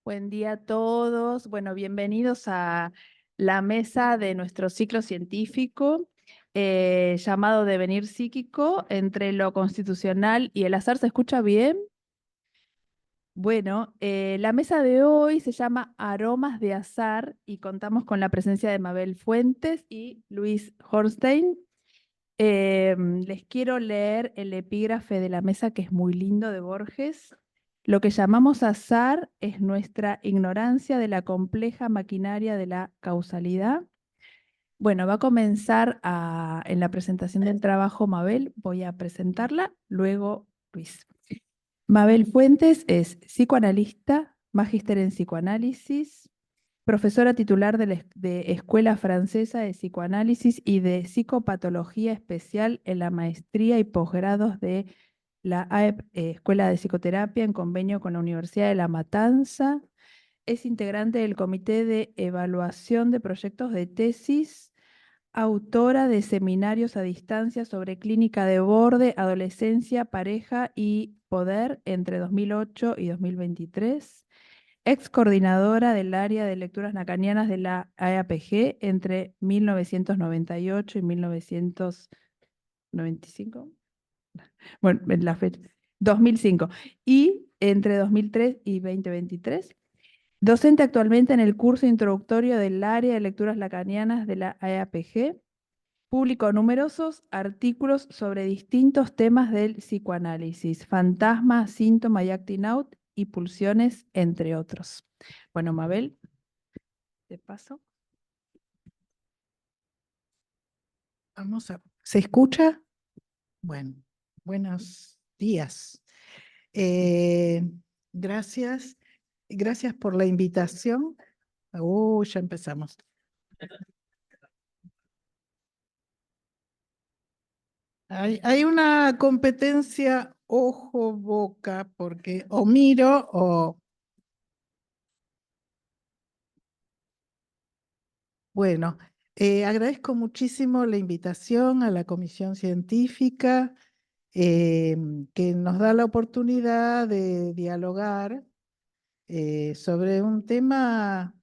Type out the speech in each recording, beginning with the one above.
Buen día a todos. Bueno, bienvenidos a la mesa de nuestro ciclo científico llamado Devenir Psíquico entre lo constitucional y el azar. ¿Se escucha bien? Bueno, la mesa de hoy se llama Aromas de Azar y contamos con la presencia de Mabel Fuentes y Luis Hornstein. Les quiero leer el epígrafe de la mesa que es muy lindo de Borges. Lo que llamamos azar es nuestra ignorancia de la compleja maquinaria de la causalidad. Bueno, va a comenzar en la presentación del trabajo Mabel. Voy a presentarla, luego Luis. Mabel Fuentes es psicoanalista, magíster en psicoanálisis, profesora titular de Escuela Francesa de Psicoanálisis y de Psicopatología Especial en la maestría y posgrados de la AEP, Escuela de Psicoterapia, en convenio con la Universidad de La Matanza. Es integrante del Comité de Evaluación de Proyectos de Tesis, autora de seminarios a distancia sobre clínica de borde, adolescencia, pareja y poder entre 2008 y 2023. Ex coordinadora del área de lecturas lacanianas de la AAPG entre 1998 y 1995. Bueno, en la fecha, 2005. Y entre 2003 y 2023. Docente actualmente en el curso introductorio del área de lecturas lacanianas de la AAPG. Publicó numerosos artículos sobre distintos temas del psicoanálisis, fantasma, síntoma y acting out y pulsiones, entre otros. Bueno, Mabel, te paso. ¿Se escucha? Bueno, buenos días. Eh, gracias, gracias por la invitación. Ya empezamos. Hay una competencia ojo-boca porque o miro o... Bueno, agradezco muchísimo la invitación a la comisión científica que nos da la oportunidad de dialogar sobre un tema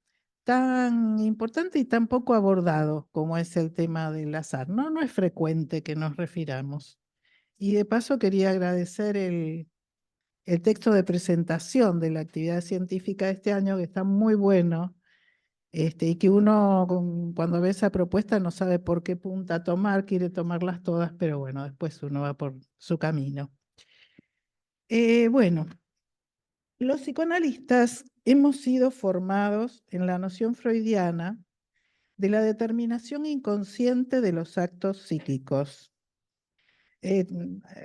tan importante y tan poco abordado como es el tema del azar. No es frecuente que nos refiramos. Y de paso quería agradecer el texto de presentación de la actividad científica de este año, que está muy bueno, y que uno cuando ve esa propuesta no sabe por qué punta tomar, quiere tomarlas todas, pero bueno, después uno va por su camino. Bueno, los psicoanalistas hemos sido formados en la noción freudiana de la determinación inconsciente de los actos psíquicos.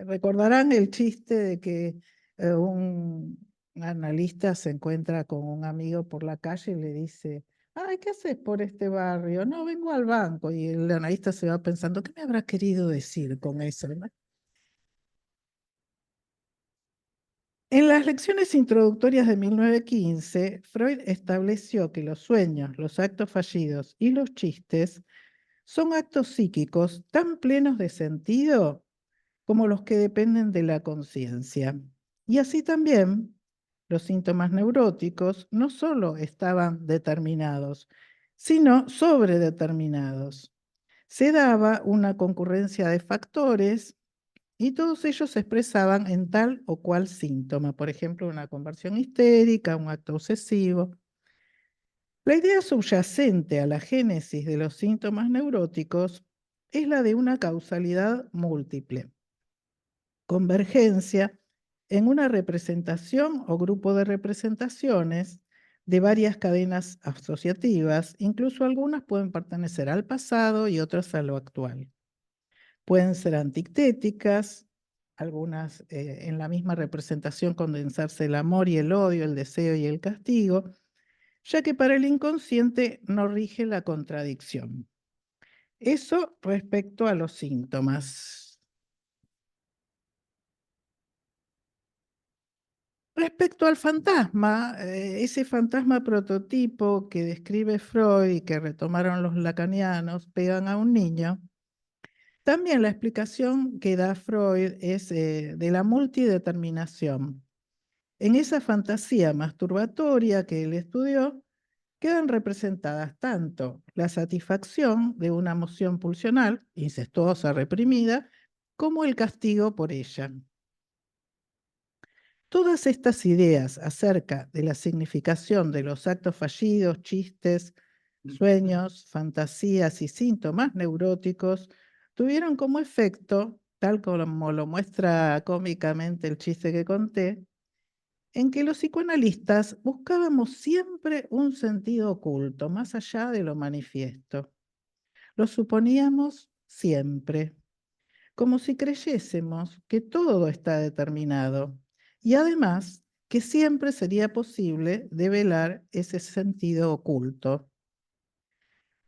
Recordarán el chiste de que un analista se encuentra con un amigo por la calle y le dice: ay, ¿qué haces por este barrio? No, vengo al banco. Y el analista se va pensando: ¿qué me habrá querido decir con eso, no? En las lecciones introductorias de 1915, Freud estableció que los sueños, los actos fallidos y los chistes son actos psíquicos tan plenos de sentido como los que dependen de la conciencia. Y así también, los síntomas neuróticos no solo estaban determinados, sino sobredeterminados. Se daba una concurrencia de factores y todos ellos se expresaban en tal o cual síntoma, por ejemplo, una conversión histérica, un acto obsesivo. La idea subyacente a la génesis de los síntomas neuróticos es la de una causalidad múltiple, convergencia en una representación o grupo de representaciones de varias cadenas asociativas, incluso algunas pueden pertenecer al pasado y otras a lo actual. Pueden ser antitéticas, algunas en la misma representación condensarse el amor y el odio, el deseo y el castigo, ya que para el inconsciente no rige la contradicción. Eso respecto a los síntomas. Respecto al fantasma, ese fantasma prototipo que describe Freud y que retomaron los lacanianos, pegan a un niño. También la explicación que da Freud es de la multideterminación. En esa fantasía masturbatoria que él estudió, quedan representadas tanto la satisfacción de una emoción pulsional, incestuosa, reprimida, como el castigo por ella. Todas estas ideas acerca de la significación de los actos fallidos, chistes, sueños, fantasías y síntomas neuróticos tuvieron como efecto, tal como lo muestra cómicamente el chiste que conté, en que los psicoanalistas buscábamos siempre un sentido oculto, más allá de lo manifiesto. Lo suponíamos siempre, como si creyésemos que todo está determinado y además que siempre sería posible develar ese sentido oculto.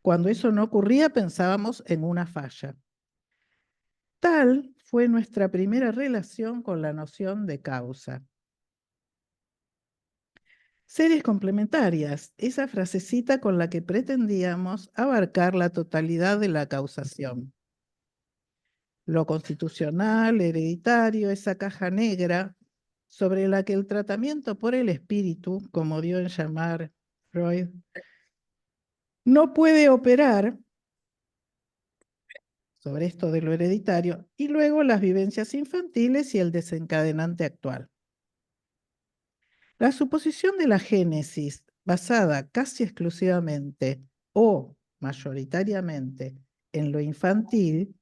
Cuando eso no ocurría, pensábamos en una falla. Tal fue nuestra primera relación con la noción de causa. Series complementarias, esa frasecita con la que pretendíamos abarcar la totalidad de la causación. Lo constitucional, hereditario, esa caja negra sobre la que el tratamiento por el espíritu, como dio en llamar Freud, no puede operar sobre esto de lo hereditario, y luego las vivencias infantiles y el desencadenante actual. La suposición de la génesis, basada casi exclusivamente o mayoritariamente en lo infantil,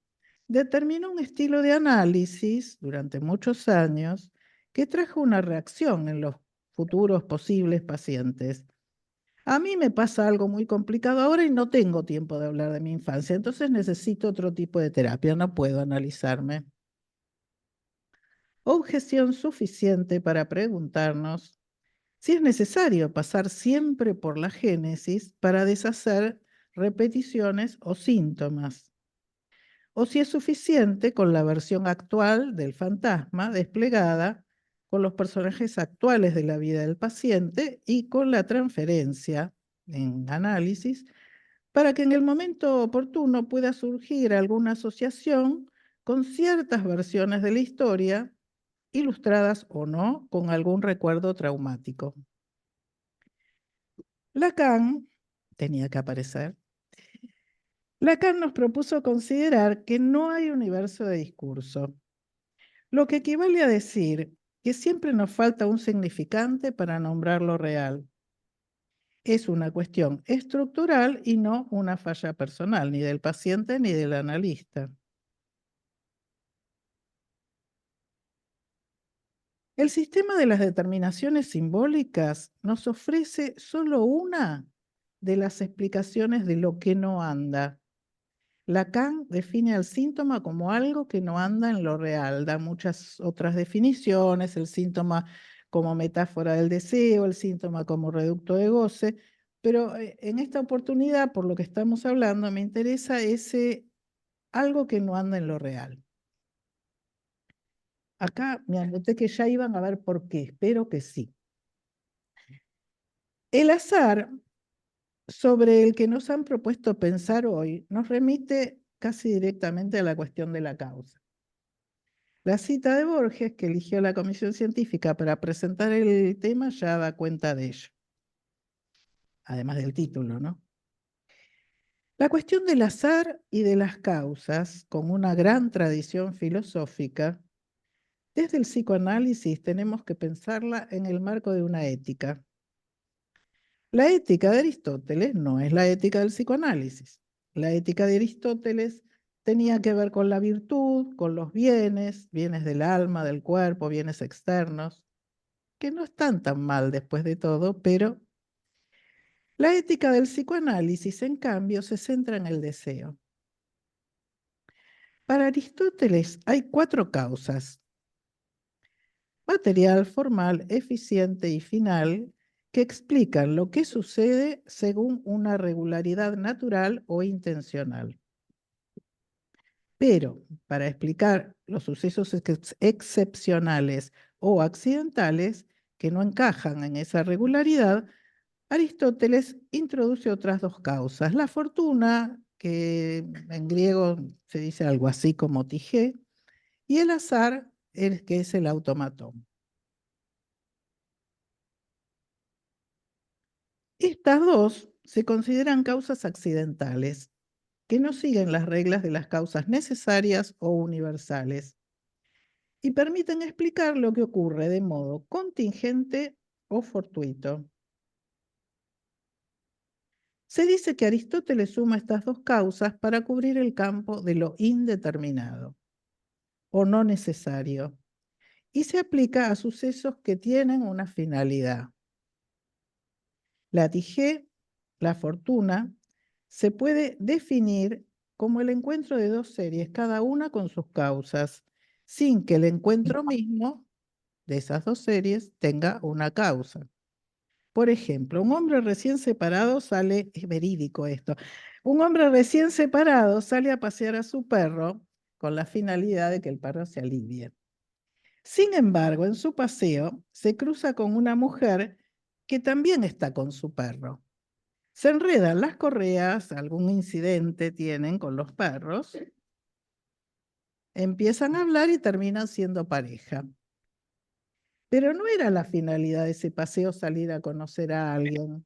determinó un estilo de análisis durante muchos años que trajo una reacción en los futuros posibles pacientes. A mí me pasa algo muy complicado ahora y no tengo tiempo de hablar de mi infancia, entonces necesito otro tipo de terapia, no puedo analizarme. Objeción suficiente para preguntarnos si es necesario pasar siempre por la génesis para deshacer repeticiones o síntomas, o si es suficiente con la versión actual del fantasma desplegada con los personajes actuales de la vida del paciente y con la transferencia en análisis para que en el momento oportuno pueda surgir alguna asociación con ciertas versiones de la historia, ilustradas o no con algún recuerdo traumático. Lacan, tenía que aparecer, Lacan nos propuso considerar que no hay universo de discurso, lo que equivale a decir que siempre nos falta un significante para nombrar lo real. Es una cuestión estructural y no una falla personal, ni del paciente ni del analista. El sistema de las determinaciones simbólicas nos ofrece solo una de las explicaciones de lo que no anda. Lacan define al síntoma como algo que no anda en lo real, da muchas otras definiciones, el síntoma como metáfora del deseo, el síntoma como reducto de goce, pero en esta oportunidad, por lo que estamos hablando, me interesa ese algo que no anda en lo real. Acá me anoté que ya iban a ver por qué, espero que sí. El azar sobre el que nos han propuesto pensar hoy nos remite casi directamente a la cuestión de la causa. La cita de Borges que eligió la comisión científica para presentar el tema ya da cuenta de ello, además del título, ¿no? La cuestión del azar y de las causas, con una gran tradición filosófica, desde el psicoanálisis tenemos que pensarla en el marco de una ética. La ética de Aristóteles no es la ética del psicoanálisis. La ética de Aristóteles tenía que ver con la virtud, con los bienes, bienes del alma, del cuerpo, bienes externos, que no están tan mal después de todo, pero la ética del psicoanálisis, en cambio, se centra en el deseo. Para Aristóteles hay 4 causas: material, formal, eficiente y final, que explican lo que sucede según una regularidad natural o intencional. Pero para explicar los sucesos excepcionales o accidentales que no encajan en esa regularidad, Aristóteles introduce otras 2 causas: la fortuna, que en griego se dice algo así como tijé, y el azar, que es el automatón. Estas dos se consideran causas accidentales, que no siguen las reglas de las causas necesarias o universales, y permiten explicar lo que ocurre de modo contingente o fortuito. Se dice que Aristóteles suma estas dos causas para cubrir el campo de lo indeterminado o no necesario, y se aplica a sucesos que tienen una finalidad. La Tige, la fortuna, se puede definir como el encuentro de dos series, cada una con sus causas, sin que el encuentro mismo de esas dos series tenga una causa. Por ejemplo, un hombre recién separado sale, es verídico esto, un hombre recién separado sale a pasear a su perro con la finalidad de que el perro se alivie. Sin embargo, en su paseo se cruza con una mujer que también está con su perro. Se enredan las correas, algún incidente tienen con los perros, empiezan a hablar y terminan siendo pareja. Pero no era la finalidad de ese paseo salir a conocer a alguien.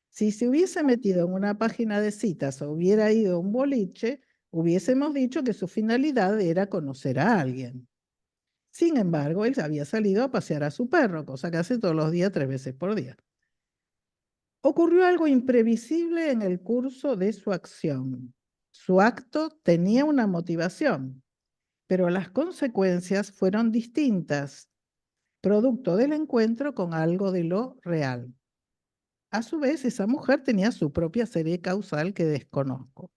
Si se hubiese metido en una página de citas o hubiera ido a un boliche, hubiésemos dicho que su finalidad era conocer a alguien. Sin embargo, él había salido a pasear a su perro, cosa que hace todos los días, 3 veces por día. Ocurrió algo imprevisible en el curso de su acción. Su acto tenía una motivación, pero las consecuencias fueron distintas, producto del encuentro con algo de lo real. A su vez, esa mujer tenía su propia serie causal que desconozco.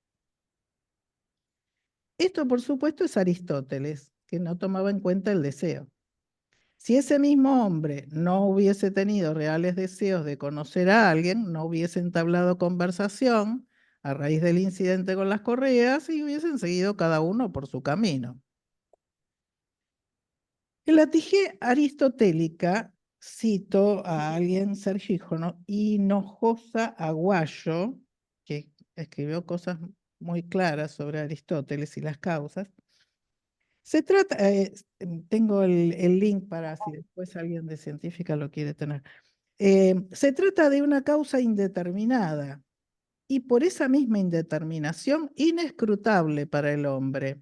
Esto, por supuesto, es Aristóteles, que no tomaba en cuenta el deseo. Si ese mismo hombre no hubiese tenido reales deseos de conocer a alguien, no hubiese entablado conversación a raíz del incidente con las correas y hubiesen seguido cada uno por su camino. En la Tige aristotélica cito a alguien, Sergio Hinojosa Aguayo, que escribió cosas muy claras sobre Aristóteles y las causas. Se trata, tengo el link para si después alguien de científica lo quiere tener. Se trata de una causa indeterminada y por esa misma indeterminación inescrutable para el hombre.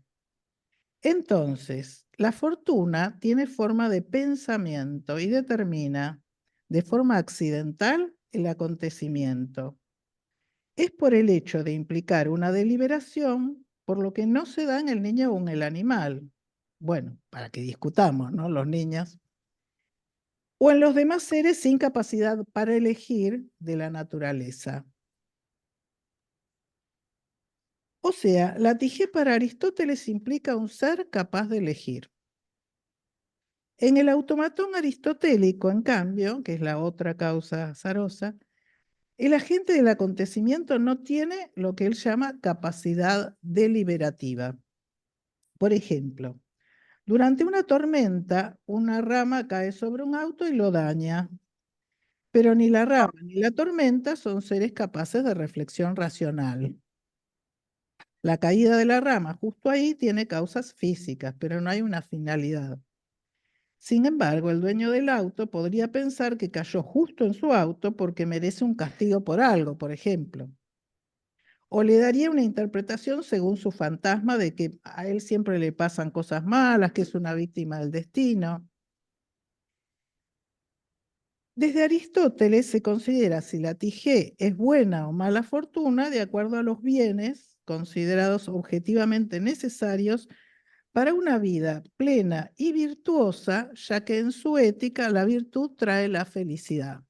Entonces, la fortuna tiene forma de pensamiento y determina de forma accidental el acontecimiento. Es por el hecho de implicar una deliberación, por lo que no se da en el niño o en el animal. Bueno, para que discutamos, ¿no? Los niños. O en los demás seres sin capacidad para elegir de la naturaleza. O sea, la Tige para Aristóteles implica un ser capaz de elegir. En el automatón aristotélico, en cambio, que es la otra causa azarosa, el agente del acontecimiento no tiene lo que él llama capacidad deliberativa. Por ejemplo, durante una tormenta, una rama cae sobre un auto y lo daña. Pero ni la rama ni la tormenta son seres capaces de reflexión racional. La caída de la rama justo ahí tiene causas físicas, pero no hay una finalidad. Sin embargo, el dueño del auto podría pensar que cayó justo en su auto porque merece un castigo por algo, por ejemplo. O le daría una interpretación según su fantasma de que a él siempre le pasan cosas malas, que es una víctima del destino. Desde Aristóteles se considera si la Tige es buena o mala fortuna de acuerdo a los bienes considerados objetivamente necesarios para una vida plena y virtuosa, ya que en su ética la virtud trae la felicidad.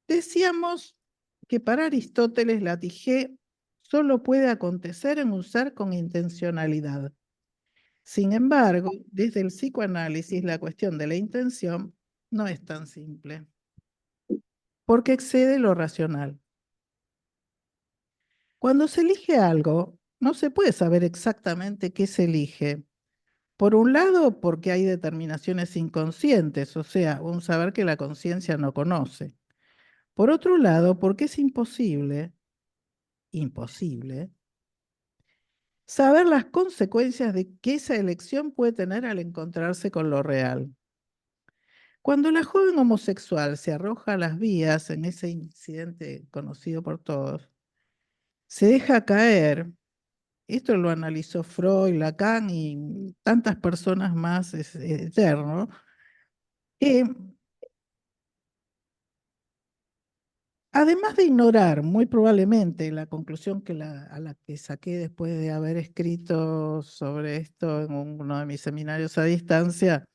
Decíamos que para Aristóteles la Tige solo puede acontecer en un ser con intencionalidad. Sin embargo, desde el psicoanálisis la cuestión de la intención no es tan simple, porque excede lo racional. Cuando se elige algo, no se puede saber exactamente qué se elige. Por un lado, porque hay determinaciones inconscientes, o sea, un saber que la conciencia no conoce. Por otro lado, porque es imposible, saber las consecuencias de que esa elección puede tener al encontrarse con lo real. Cuando la joven homosexual se arroja a las vías en ese incidente conocido por todos, se deja caer. Esto lo analizó Freud, Lacan y tantas personas más eterno. Eh, Además de ignorar muy probablemente la conclusión a la que saqué después de haber escrito sobre esto en uno de mis seminarios a distancia,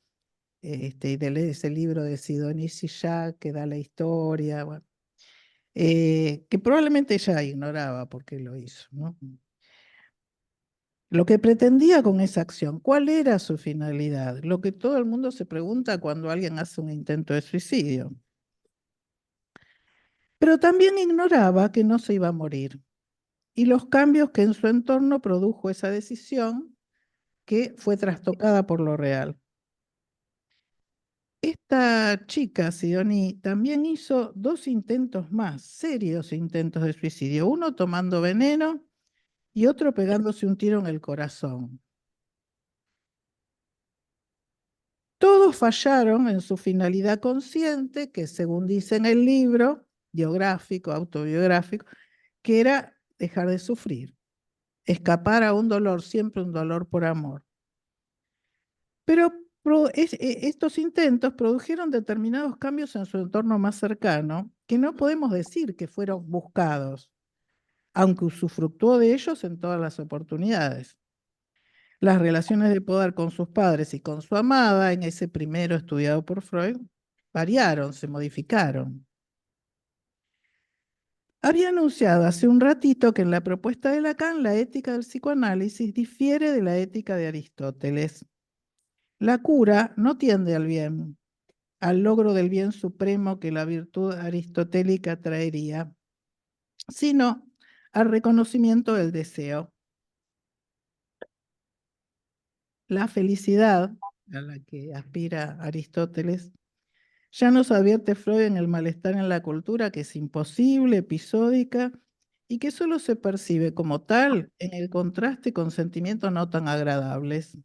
y de leer ese libro de Sidonie Sillach que da la historia, bueno, que probablemente ella ignoraba por qué lo hizo, ¿no? Lo que pretendía con esa acción, ¿cuál era su finalidad? Lo que todo el mundo se pregunta cuando alguien hace un intento de suicidio. Pero también ignoraba que no se iba a morir y los cambios que en su entorno produjo esa decisión que fue trastocada por lo real. Esta chica, Sidonie, también hizo 2 intentos más, serios intentos de suicidio, uno tomando veneno y otro pegándose un tiro en el corazón. Todos fallaron en su finalidad consciente, que según dice en el libro biográfico, autobiográfico, que era dejar de sufrir, escapar a un dolor, siempre un dolor por amor. Pero estos intentos produjeron determinados cambios en su entorno más cercano, que no podemos decir que fueron buscados, aunque usufructuó de ellos en todas las oportunidades. Las relaciones de poder con sus padres y con su amada, en ese primero estudiado por Freud, variaron, se modificaron. Había anunciado hace un ratito que en la propuesta de Lacan la ética del psicoanálisis difiere de la ética de Aristóteles. La cura no tiende al bien, al logro del bien supremo que la virtud aristotélica traería, sino al reconocimiento del deseo. La felicidad a la que aspira Aristóteles ya nos advierte Freud en el malestar en la cultura, que es imposible, episódica, y que solo se percibe como tal en el contraste con sentimientos no tan agradables.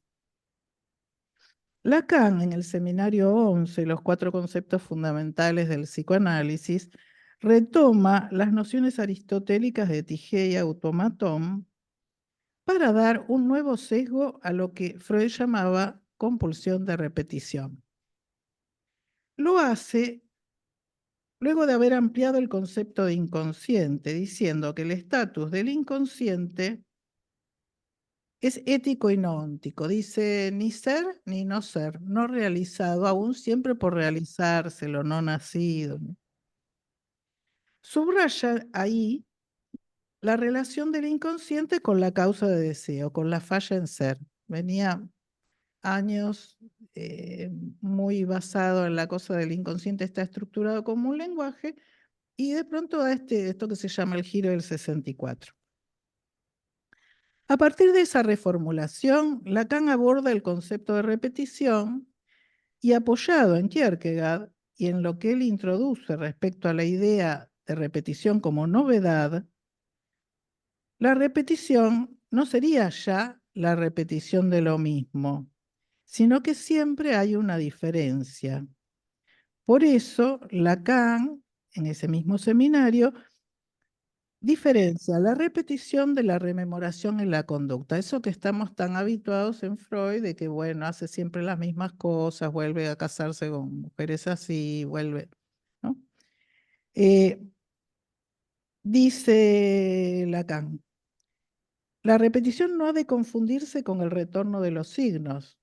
Lacan, en el seminario 11, los 4 conceptos fundamentales del psicoanálisis, retoma las nociones aristotélicas de Tige y automatón para dar un nuevo sesgo a lo que Freud llamaba compulsión de repetición. Lo hace luego de haber ampliado el concepto de inconsciente, diciendo que el estatus del inconsciente es ético y no óntico. Dice ni ser ni no ser, no realizado, aún siempre por realizarse, lo no nacido. Subraya ahí la relación del inconsciente con la causa de deseo, con la falla en ser. Venía años muy basado en la cosa del inconsciente, está estructurado como un lenguaje, y de pronto da esto que se llama el giro del 64. A partir de esa reformulación, Lacan aborda el concepto de repetición y, apoyado en Kierkegaard y en lo que él introduce respecto a la idea de repetición como novedad, la repetición no sería ya la repetición de lo mismo, sino que siempre hay una diferencia. Por eso, Lacan, en ese mismo seminario, diferencia la repetición de la rememoración en la conducta. Eso que estamos tan habituados en Freud, de que, bueno, hace siempre las mismas cosas, vuelve a casarse con mujeres así, vuelve, ¿no? Dice Lacan, la repetición no ha de confundirse con el retorno de los signos,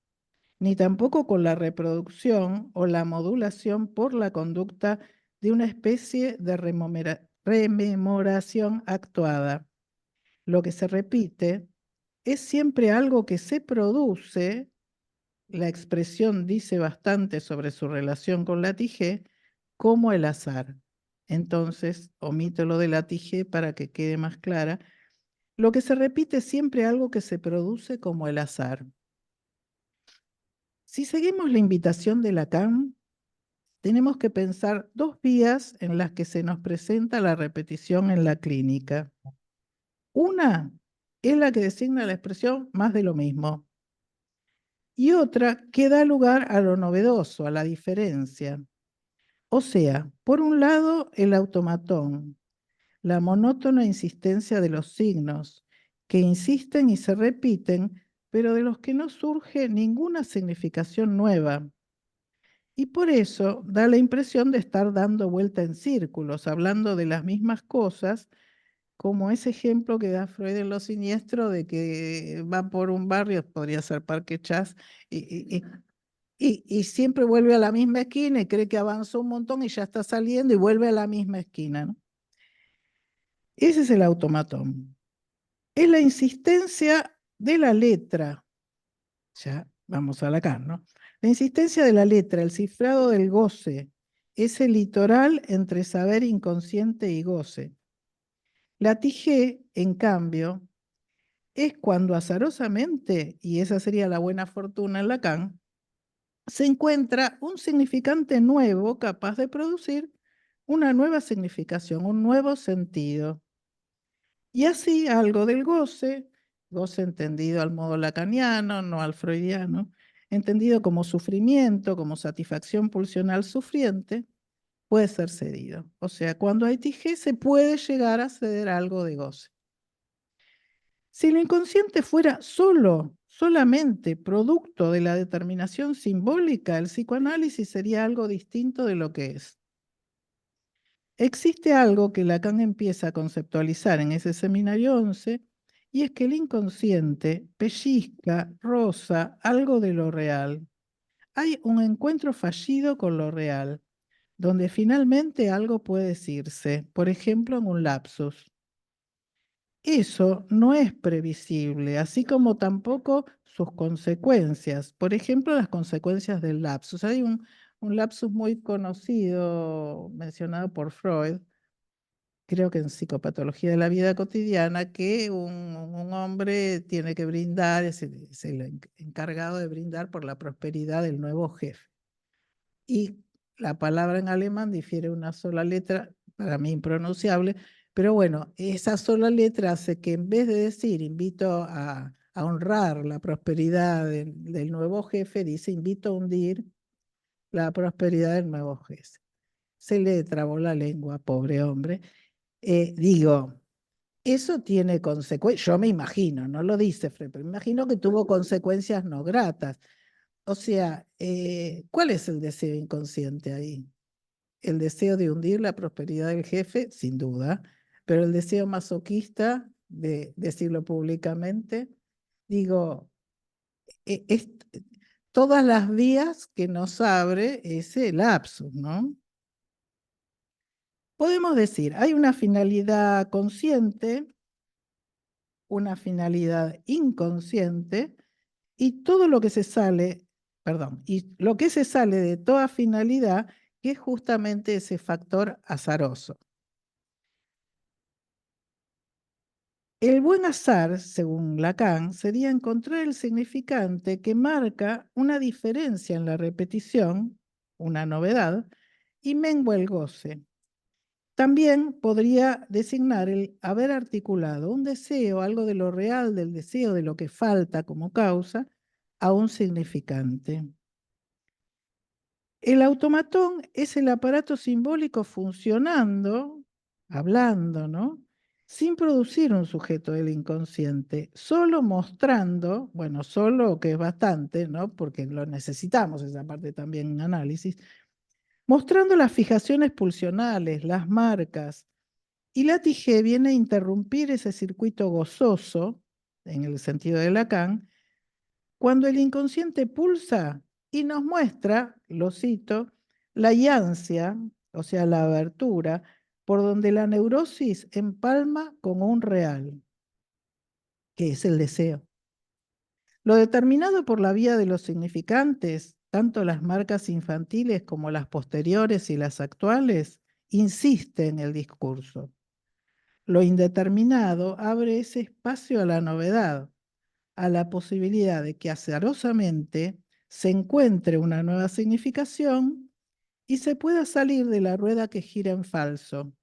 ni tampoco con la reproducción o la modulación por la conducta de una especie de rememoración actuada. Lo que se repite es siempre algo que se produce. La expresión dice bastante sobre su relación con la Tige, como el azar. Entonces, omito lo de la Tige para que quede más clara. Lo que se repite es siempre algo que se produce como el azar. Si seguimos la invitación de Lacan, tenemos que pensar 2 vías en las que se nos presenta la repetición en la clínica. Una es la que designa la expresión más de lo mismo. y otra que da lugar a lo novedoso, a la diferencia. O sea, por un lado, el automatón, la monótona insistencia de los signos, que insisten y se repiten, pero de los que no surge ninguna significación nueva. Y por eso da la impresión de estar dando vuelta en círculos, hablando de las mismas cosas, como ese ejemplo que da Freud en Lo Siniestro de que va por un barrio, podría ser Parque Chas, y siempre vuelve a la misma esquina y cree que avanzó un montón y ya está saliendo y vuelve a la misma esquina, ¿no? Ese es el automatón. Es la insistencia de la letra, ya vamos a Lacan, ¿no? La insistencia de la letra, el cifrado del goce, ese litoral entre saber inconsciente y goce. La tige, en cambio, es cuando azarosamente, y esa sería la buena fortuna en Lacan, se encuentra un significante nuevo capaz de producir una nueva significación, un nuevo sentido. Y así algo del goce, goce entendido al modo lacaniano, no al freudiano, entendido como sufrimiento, como satisfacción pulsional sufriente, puede ser cedido. O sea, cuando hay tige se puede llegar a ceder algo de goce. Si el inconsciente fuera solamente producto de la determinación simbólica, el psicoanálisis sería algo distinto de lo que es. Existe algo que Lacan empieza a conceptualizar en ese seminario 11, y es que el inconsciente pellizca, roza algo de lo real. Hay un encuentro fallido con lo real, donde finalmente algo puede decirse, por ejemplo, en un lapsus. Eso no es previsible, así como tampoco sus consecuencias. Por ejemplo, las consecuencias del lapsus. Hay un lapsus muy conocido, mencionado por Freud, creo que en Psicopatología de la Vida Cotidiana, que un hombre tiene que brindar, es el encargado de brindar por la prosperidad del nuevo jefe. Y la palabra en alemán difiere una sola letra, para mí impronunciable, pero bueno, esa sola letra hace que en vez de decir invito a honrar la prosperidad del nuevo jefe, dice invito a hundir la prosperidad del nuevo jefe. Se le trabó la lengua, pobre hombre. Digo, eso tiene consecuencias, yo me imagino, no lo dice Freud, pero me imagino que tuvo consecuencias no gratas. O sea, ¿cuál es el deseo inconsciente ahí? El deseo de hundir la prosperidad del jefe, sin duda, pero el deseo masoquista de decirlo públicamente, digo, es todas las vías que nos abre ese lapsus, ¿no? Podemos decir, hay una finalidad consciente, una finalidad inconsciente, y todo lo que se sale, perdón, y lo que se sale de toda finalidad, que es justamente ese factor azaroso. El buen azar, según Lacan, sería encontrar el significante que marca una diferencia en la repetición, una novedad, y mengua el goce. También podría designar el haber articulado un deseo, algo de lo real del deseo, de lo que falta como causa, a un significante. El automatón es el aparato simbólico funcionando, hablando, ¿no? Sin producir un sujeto del inconsciente, solo mostrando, bueno, solo que es bastante, ¿no? Porque lo necesitamos esa parte también en análisis, mostrando las fijaciones pulsionales, las marcas, y la tige viene a interrumpir ese circuito gozoso, en el sentido de Lacan, cuando el inconsciente pulsa y nos muestra, lo cito, la yancia, o sea, la abertura, por donde la neurosis empalma con un real, que es el deseo. Lo determinado por la vía de los significantes, tanto las marcas infantiles como las posteriores y las actuales, insiste en el discurso. Lo indeterminado abre ese espacio a la novedad, a la posibilidad de que azarosamente se encuentre una nueva significación y se pueda salir de la rueda que gira en falso,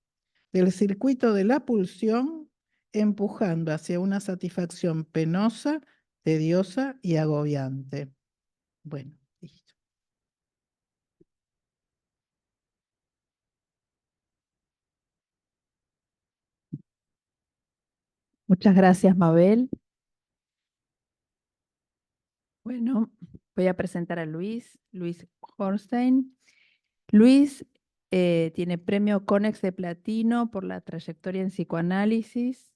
del circuito de la pulsión, empujando hacia una satisfacción penosa, tediosa y agobiante. Bueno, listo. Muchas gracias, Mabel. Bueno, voy a presentar a Luis Hornstein. Luis tiene premio Conex de Platino por la trayectoria en psicoanálisis.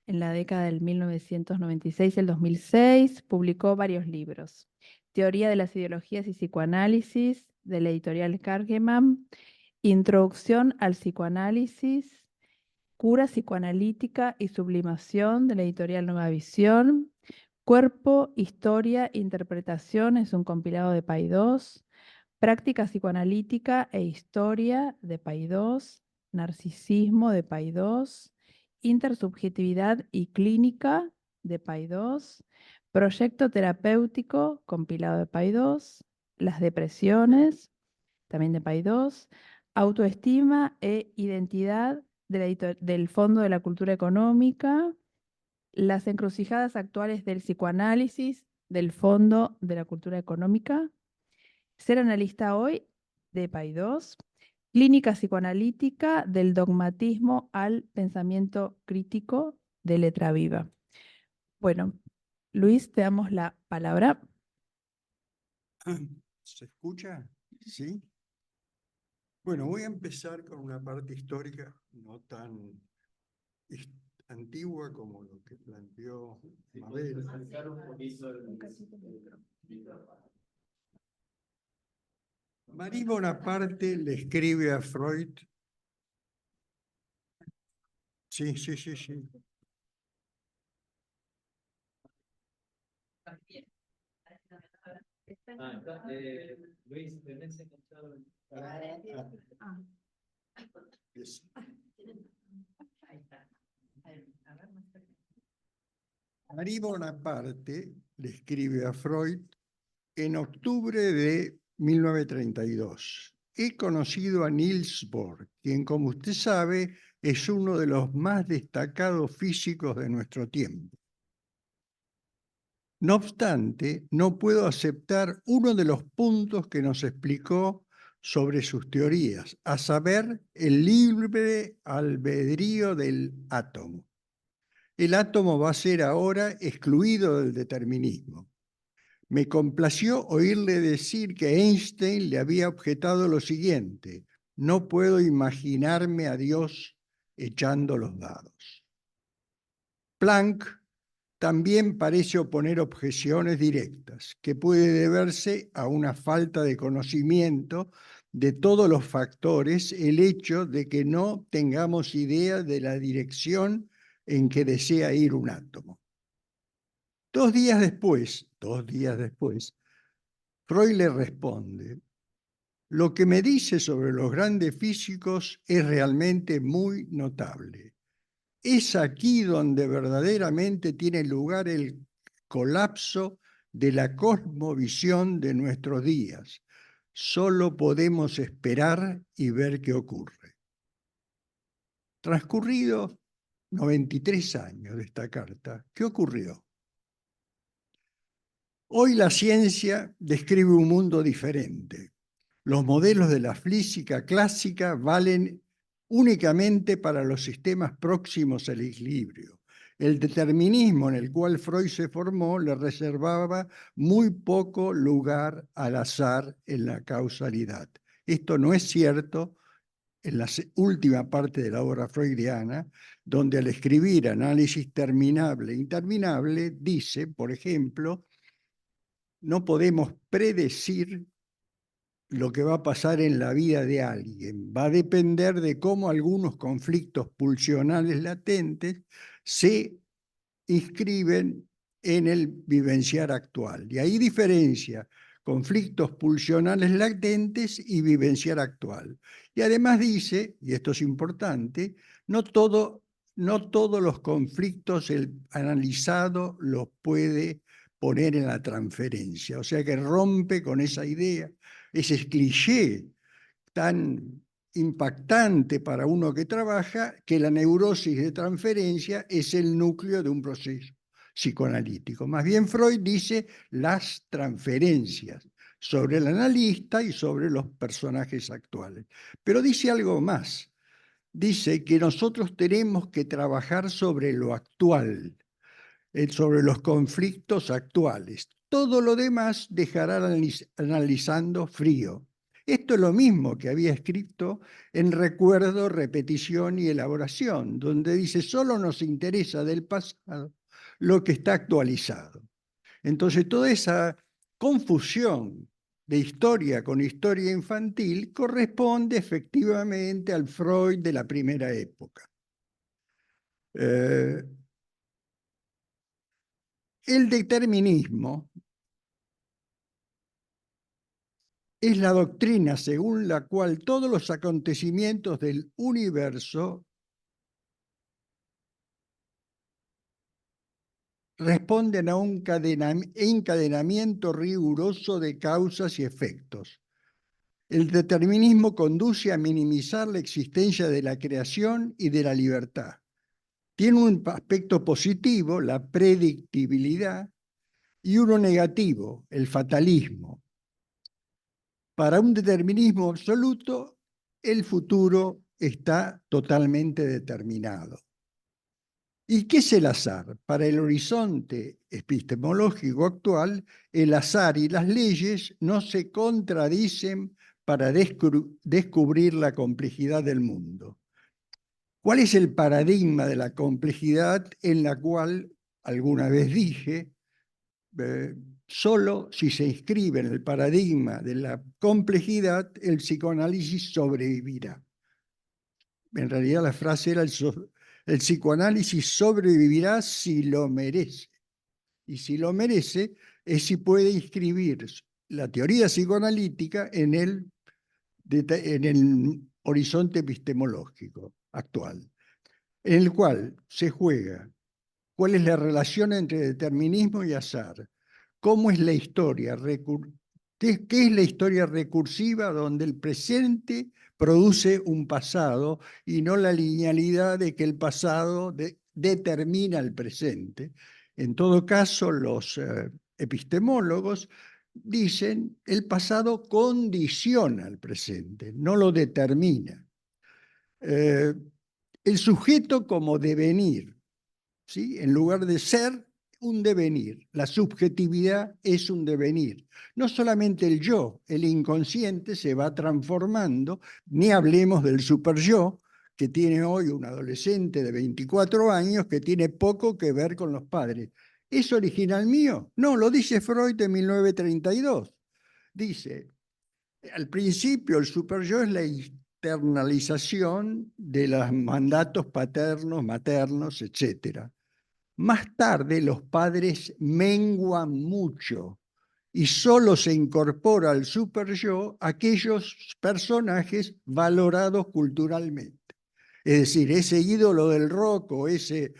En la década del 1996 y el 2006 publicó varios libros. Teoría de las ideologías y psicoanálisis, de la editorial Kargeman. Introducción al psicoanálisis. Cura psicoanalítica y sublimación, de la editorial Nueva Visión. Cuerpo, historia, interpretación, es un compilado de Paidós. Práctica psicoanalítica e historia, de Paidós. Narcisismo, de Paidós. Intersubjetividad y clínica, de Paidós. Proyecto terapéutico, compilado de Paidós. Las depresiones, también de Paidós. Autoestima e identidad, del Fondo de la Cultura Económica. Las encrucijadas actuales del psicoanálisis, del Fondo de la Cultura Económica. Ser analista hoy, de Paidós. Clínica psicoanalítica, del dogmatismo al pensamiento crítico, de Letra Viva. Bueno, Luis, te damos la palabra. ¿Se escucha? Sí. Bueno, voy a empezar con una parte histórica no tan antigua como lo que planteó Mabel. Marie Bonaparte le escribe a Freud. Sí, sí, sí, sí. Luis, tenés encontrado. Yes. Marie Bonaparte le escribe a Freud en octubre de 1932. He conocido a Niels Bohr, quien, como usted sabe, es uno de los más destacados físicos de nuestro tiempo. No obstante, no puedo aceptar uno de los puntos que nos explicó sobre sus teorías, a saber, el libre albedrío del átomo. El átomo va a ser ahora excluido del determinismo. Me complació oírle decir que Einstein le había objetado lo siguiente: no puedo imaginarme a Dios echando los dados. Planck también parece oponer objeciones directas, que puede deberse a una falta de conocimiento de todos los factores, el hecho de que no tengamos idea de la dirección en que desea ir un átomo. 2 días después, Freud le responde: lo que me dice sobre los grandes físicos es realmente muy notable. Es aquí donde verdaderamente tiene lugar el colapso de la cosmovisión de nuestros días. Solo podemos esperar y ver qué ocurre. Transcurridos 93 años de esta carta, ¿qué ocurrió? Hoy la ciencia describe un mundo diferente. Los modelos de la física clásica valen únicamente para los sistemas próximos al equilibrio. El determinismo en el cual Freud se formó le reservaba muy poco lugar al azar en la causalidad. Esto no es cierto en la última parte de la obra freudiana, donde al escribir análisis terminable e interminable, dice, por ejemplo, no podemos predecir lo que va a pasar en la vida de alguien. Va a depender de cómo algunos conflictos pulsionales latentes se inscriben en el vivenciar actual. Y ahí diferencia conflictos pulsionales latentes y vivenciar actual. Y además dice, y esto es importante, no todos los conflictos el analizado los puede poner en la transferencia. O sea que rompe con esa idea, ese cliché tan impactante para uno que trabaja, que la neurosis de transferencia es el núcleo de un proceso psicoanalítico. Más bien Freud dice las transferencias sobre el analista y sobre los personajes actuales. Pero dice algo más. Dice que nosotros tenemos que trabajar sobre lo actual, sobre los conflictos actuales. Todo lo demás dejará analizando frío. Esto es lo mismo que había escrito en Recuerdo, Repetición y Elaboración, donde dice, solo nos interesa del pasado lo que está actualizado. Entonces, toda esa confusión de historia con historia infantil corresponde efectivamente al Freud de la primera época. El determinismo es la doctrina según la cual todos los acontecimientos del universo responden a un encadenamiento riguroso de causas y efectos. El determinismo conduce a minimizar la existencia de la creación y de la libertad. Tiene un aspecto positivo, la predictibilidad, y uno negativo, el fatalismo. Para un determinismo absoluto, el futuro está totalmente determinado. ¿Y qué es el azar? Para el horizonte epistemológico actual, el azar y las leyes no se contradicen para descubrir la complejidad del mundo. ¿Cuál es el paradigma de la complejidad en la cual alguna vez dije, solo si se inscribe en el paradigma de la complejidad, el psicoanálisis sobrevivirá? En realidad la frase era el psicoanálisis sobrevivirá si lo merece. Y si lo merece es si puede inscribir la teoría psicoanalítica en el horizonte epistemológico actual, en el cual se juega cuál es la relación entre determinismo y azar, cómo es la historia, qué es la historia recursiva donde el presente produce un pasado y no la linealidad de que el pasado determina el presente. En todo caso, los epistemólogos dicen el pasado condiciona al presente, no lo determina. El sujeto como devenir, ¿sí? En lugar de ser un devenir, la subjetividad es un devenir. No solamente el yo, el inconsciente se va transformando, ni hablemos del superyo, que tiene hoy un adolescente de 24 años que tiene poco que ver con los padres. ¿Es original mío? No, lo dice Freud en 1932. Dice, al principio el superyo es la internalización de los mandatos paternos, maternos, etc. Más tarde los padres menguan mucho y solo se incorpora al superyo aquellos personajes valorados culturalmente. Es decir, ese ídolo del rock o ese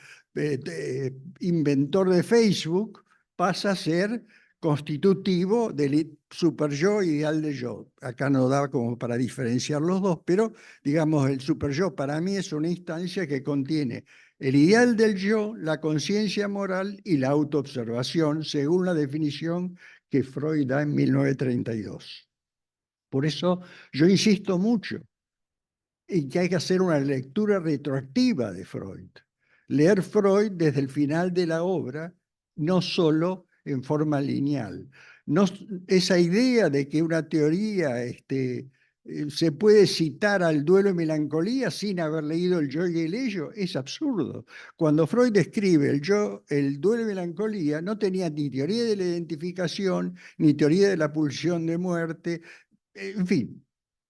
inventor de Facebook pasa a ser constitutivo del superyo ideal de yo. Acá no da como para diferenciar los dos, pero digamos el superyo para mí es una instancia que contiene el ideal del yo, la conciencia moral y la autoobservación, según la definición que Freud da en 1932. Por eso yo insisto mucho en que hay que hacer una lectura retroactiva de Freud. Leer Freud desde el final de la obra, no solo en forma lineal. No, esa idea de que una teoría se puede citar al duelo y melancolía sin haber leído el yo y el ello es absurdo. Cuando Freud escribe el duelo y melancolía, no tenía ni teoría de la identificación, ni teoría de la pulsión de muerte, en fin.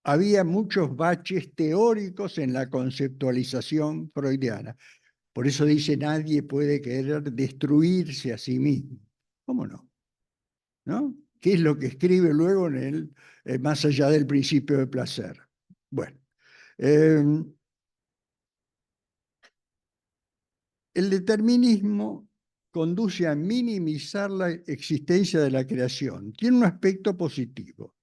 Había muchos baches teóricos en la conceptualización freudiana. Por eso dice, nadie puede querer destruirse a sí mismo. ¿Cómo no? ¿No? ¿Qué es lo que escribe luego en más allá del principio de placer? Bueno, el determinismo conduce a minimizar la existencia de la creación. Tiene un aspecto positivo.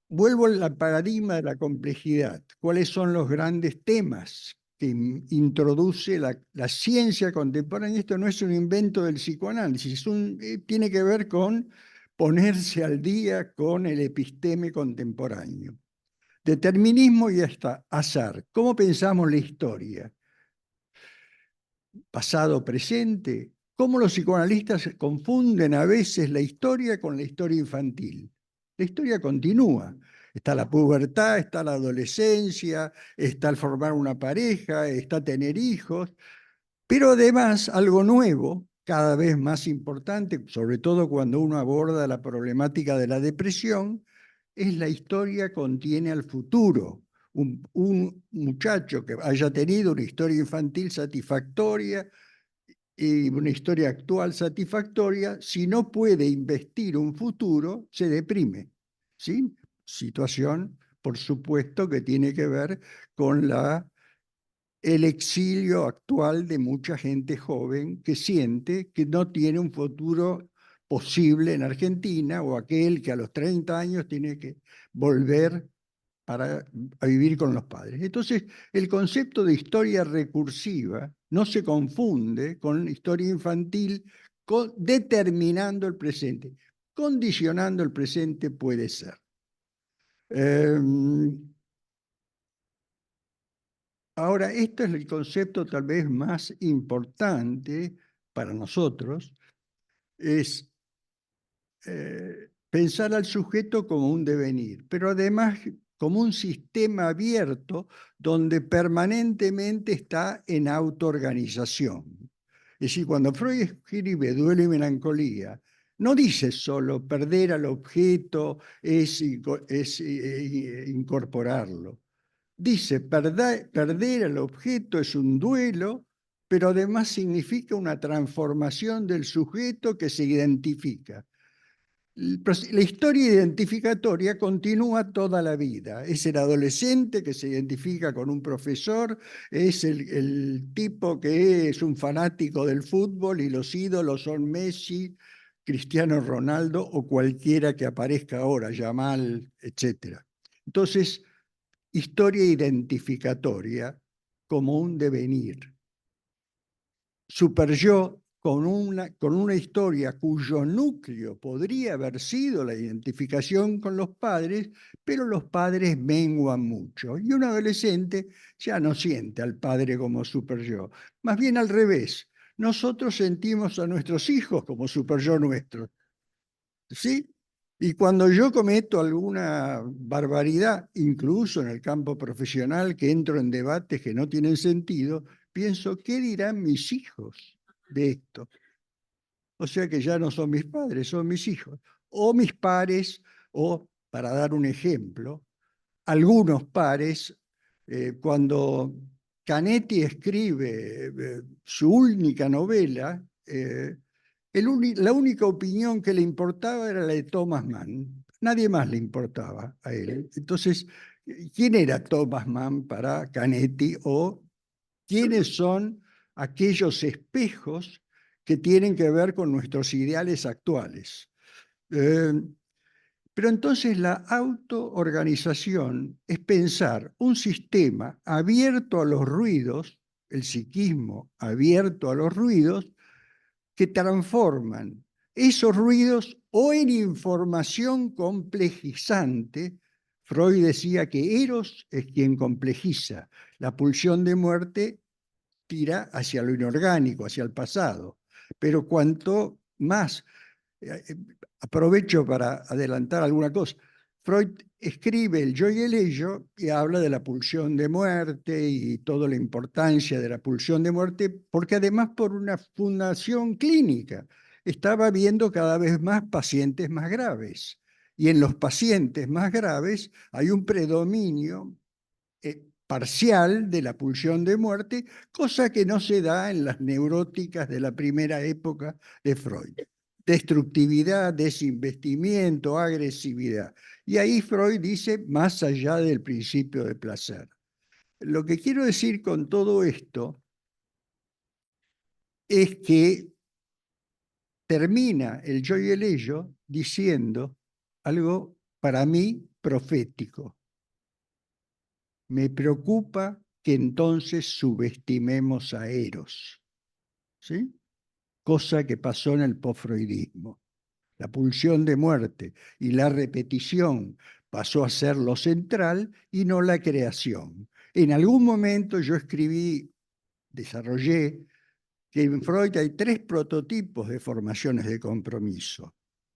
Vuelvo al paradigma de la complejidad. ¿Cuáles son los grandes temas que introduce la ciencia contemporánea. Esto no es un invento del psicoanálisis, tiene que ver con ponerse al día con el episteme contemporáneo. Determinismo y hasta azar. ¿Cómo pensamos la historia? Pasado, presente. ¿Cómo los psicoanalistas confunden a veces la historia con la historia infantil? La historia continúa. Está la pubertad, está la adolescencia, está el formar una pareja, está tener hijos, pero además algo nuevo, cada vez más importante, sobre todo cuando uno aborda la problemática de la depresión, es la historia contiene al futuro. Un muchacho que haya tenido una historia infantil satisfactoria y una historia actual satisfactoria, si no puede investir un futuro, se deprime, ¿sí? Situación, por supuesto, que tiene que ver con el exilio actual de mucha gente joven que siente que no tiene un futuro posible en Argentina, o aquel que a los 30 años tiene que volver a vivir con los padres. Entonces, el concepto de historia recursiva no se confunde con historia infantil, determinando el presente. Condicionando el presente puede ser. Ahora, esto es el concepto tal vez más importante para nosotros, es pensar al sujeto como un devenir, pero además como un sistema abierto donde permanentemente está en autoorganización. Es decir, cuando Freud escribe Duelo y Melancolía, no dice solo perder al objeto es incorporarlo. Dice, perder al objeto es un duelo, pero además significa una transformación del sujeto que se identifica. La historia identificatoria continúa toda la vida. Es el adolescente que se identifica con un profesor, es el tipo que es un fanático del fútbol y los ídolos son Messi, Cristiano Ronaldo o cualquiera que aparezca ahora, Yamal, etc. Entonces, historia identificatoria como un devenir. Superyo con una historia cuyo núcleo podría haber sido la identificación con los padres, pero los padres menguan mucho. Y un adolescente ya no siente al padre como superyo, más bien al revés. Nosotros sentimos a nuestros hijos como superyo nuestros. ¿Sí? Y cuando yo cometo alguna barbaridad, incluso en el campo profesional, que entro en debates que no tienen sentido, pienso, ¿qué dirán mis hijos de esto? O sea que ya no son mis padres, son mis hijos. O mis pares, o, para dar un ejemplo, algunos pares, cuando Canetti escribe su única novela, la única opinión que le importaba era la de Thomas Mann. Nadie más le importaba a él. Entonces, ¿quién era Thomas Mann para Canetti? ¿O quiénes son aquellos espejos que tienen que ver con nuestros ideales actuales? Pero entonces la autoorganización es pensar un sistema abierto a los ruidos, el psiquismo abierto a los ruidos, que transforman esos ruidos o en información complejizante. Freud decía que Eros es quien complejiza. La pulsión de muerte tira hacia lo inorgánico, hacia el pasado. Pero cuanto más, aprovecho para adelantar alguna cosa, Freud escribe El yo y el ello y habla de la pulsión de muerte y toda la importancia de la pulsión de muerte, porque además por una fundación clínica estaba viendo cada vez más pacientes más graves. Y en los pacientes más graves hay un predominio parcial de la pulsión de muerte, cosa que no se da en las neuróticas de la primera época de Freud. Destructividad, desinvestimiento, agresividad. Y ahí Freud dice, más allá del principio de placer. Lo que quiero decir con todo esto es que termina el yo y el ello diciendo algo para mí profético. Me preocupa que entonces subestimemos a Eros, ¿sí? Cosa que pasó en el posfreudismo. La pulsión de muerte y la repetición pasó a ser lo central y no la creación. En algún momento yo desarrollé que en Freud hay 3 prototipos de formaciones de compromiso.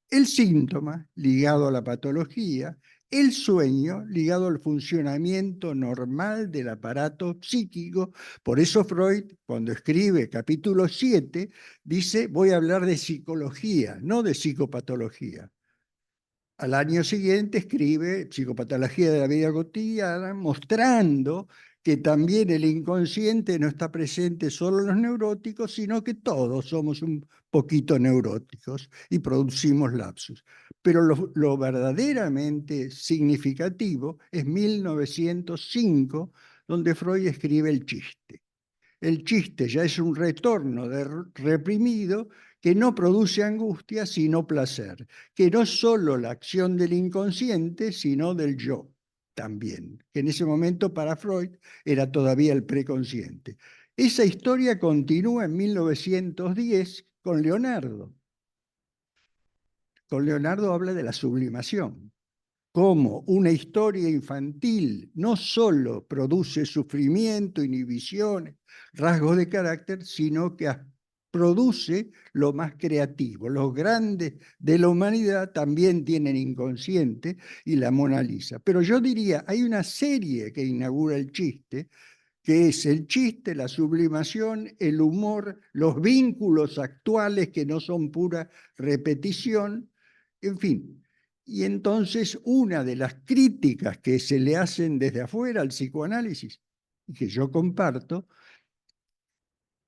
El síntoma, ligado a la patología, el sueño, ligado al funcionamiento normal del aparato psíquico. Por eso Freud, cuando escribe capítulo 7, dice, voy a hablar de psicología, no de psicopatología. Al año siguiente escribe Psicopatología de la vida cotidiana, mostrando que también el inconsciente no está presente solo en los neuróticos, sino que todos somos un poquito neuróticos y producimos lapsus. Pero lo verdaderamente significativo es 1905, donde Freud escribe El chiste. El chiste ya es un retorno de reprimido que no produce angustia, sino placer, que no es solo la acción del inconsciente, sino del yo también, que en ese momento para Freud era todavía el preconsciente. Esa historia continúa en 1910 con Leonardo. Con Leonardo habla de la sublimación, cómo una historia infantil no solo produce sufrimiento, inhibiciones, rasgos de carácter, sino que produce lo más creativo. Los grandes de la humanidad también tienen inconsciente y la Mona Lisa. Pero yo diría, hay una serie que inaugura el chiste, que es el chiste, la sublimación, el humor, los vínculos actuales que no son pura repetición, en fin. Y entonces una de las críticas que se le hacen desde afuera al psicoanálisis, y que yo comparto,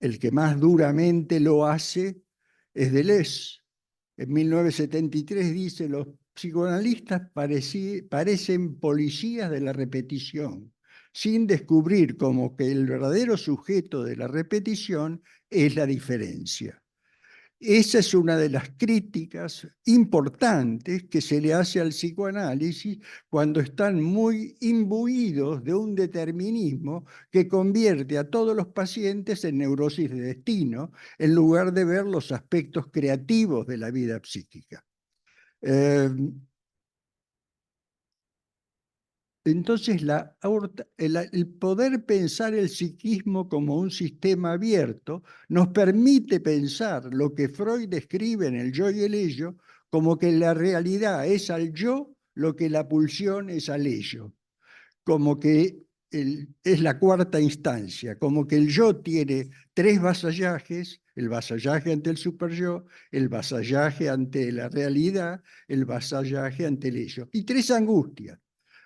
el que más duramente lo hace es Deleuze. En 1973 dice, los psicoanalistas parecen policías de la repetición, sin descubrir como que el verdadero sujeto de la repetición es la diferencia. Esa es una de las críticas importantes que se le hace al psicoanálisis cuando están muy imbuidos de un determinismo que convierte a todos los pacientes en neurosis de destino, en lugar de ver los aspectos creativos de la vida psíquica. Entonces, el poder pensar el psiquismo como un sistema abierto nos permite pensar lo que Freud describe en El yo y el ello, como que la realidad es al yo lo que la pulsión es al ello, como que es la cuarta instancia, como que el yo tiene 3 vasallajes, el vasallaje ante el superyo, el vasallaje ante la realidad, el vasallaje ante el ello, y 3 angustias.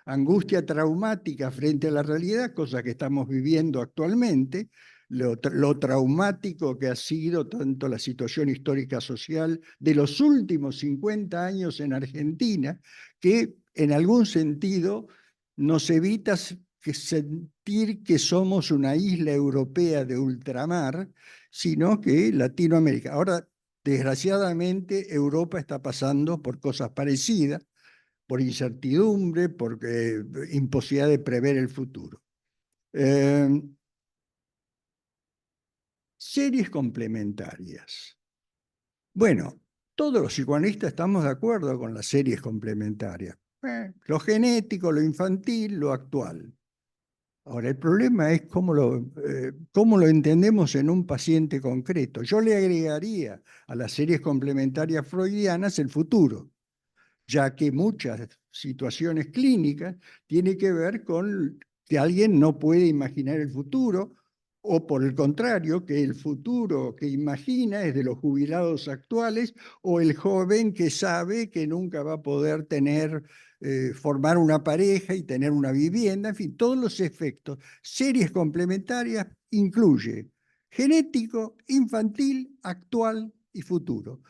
Angustia traumática frente a la realidad, cosa que estamos viviendo actualmente, lo traumático que ha sido tanto la situación histórica social de los últimos 50 años en Argentina, que en algún sentido nos evita sentir que somos una isla europea de ultramar, sino que Latinoamérica. Ahora, desgraciadamente, Europa está pasando por cosas parecidas, por incertidumbre, por imposibilidad de prever el futuro. Series complementarias. Bueno, todos los psicoanalistas estamos de acuerdo con las series complementarias. Lo genético, lo infantil, lo actual. Ahora, el problema es cómo lo entendemos en un paciente concreto. Yo le agregaría a las series complementarias freudianas el futuro, ya que muchas situaciones clínicas tienen que ver con que alguien no puede imaginar el futuro, o por el contrario, que el futuro que imagina es de los jubilados actuales, o el joven que sabe que nunca va a poder formar una pareja y tener una vivienda, en fin, todos los efectos. Series complementarias incluye genético, infantil, actual y futuro.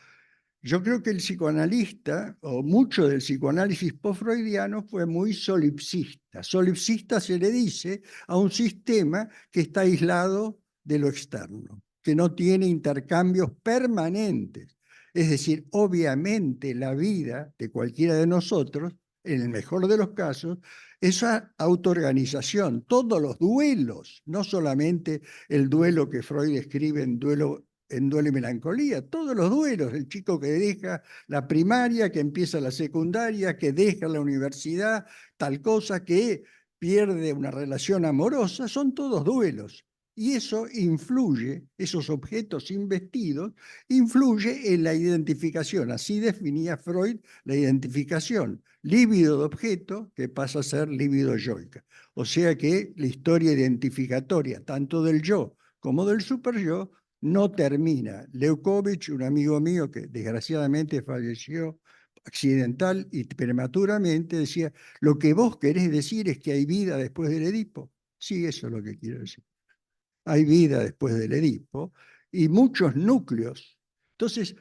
Yo creo que el psicoanalista, o mucho del psicoanálisis post-freudiano, fue muy solipsista. Solipsista se le dice a un sistema que está aislado de lo externo, que no tiene intercambios permanentes. Es decir, obviamente la vida de cualquiera de nosotros en el mejor de los casos, esa autoorganización, todos los duelos, no solamente el duelo que Freud escribe en Duelo y Melancolía, todos los duelos, el chico que deja la primaria, que empieza la secundaria, que deja la universidad, tal cosa, que pierde una relación amorosa, son todos duelos. Y eso influye, esos objetos investidos, influye en la identificación. Así definía Freud la identificación. Líbido de objeto que pasa a ser líbido yoica. O sea que la historia identificatoria, tanto del yo como del superyo, no termina. Leukovich, un amigo mío que desgraciadamente falleció accidental y prematuramente, decía, lo que vos querés decir es que hay vida después del Edipo. Sí, eso es lo que quiero decir. Hay vida después del Edipo y muchos núcleos. Entonces,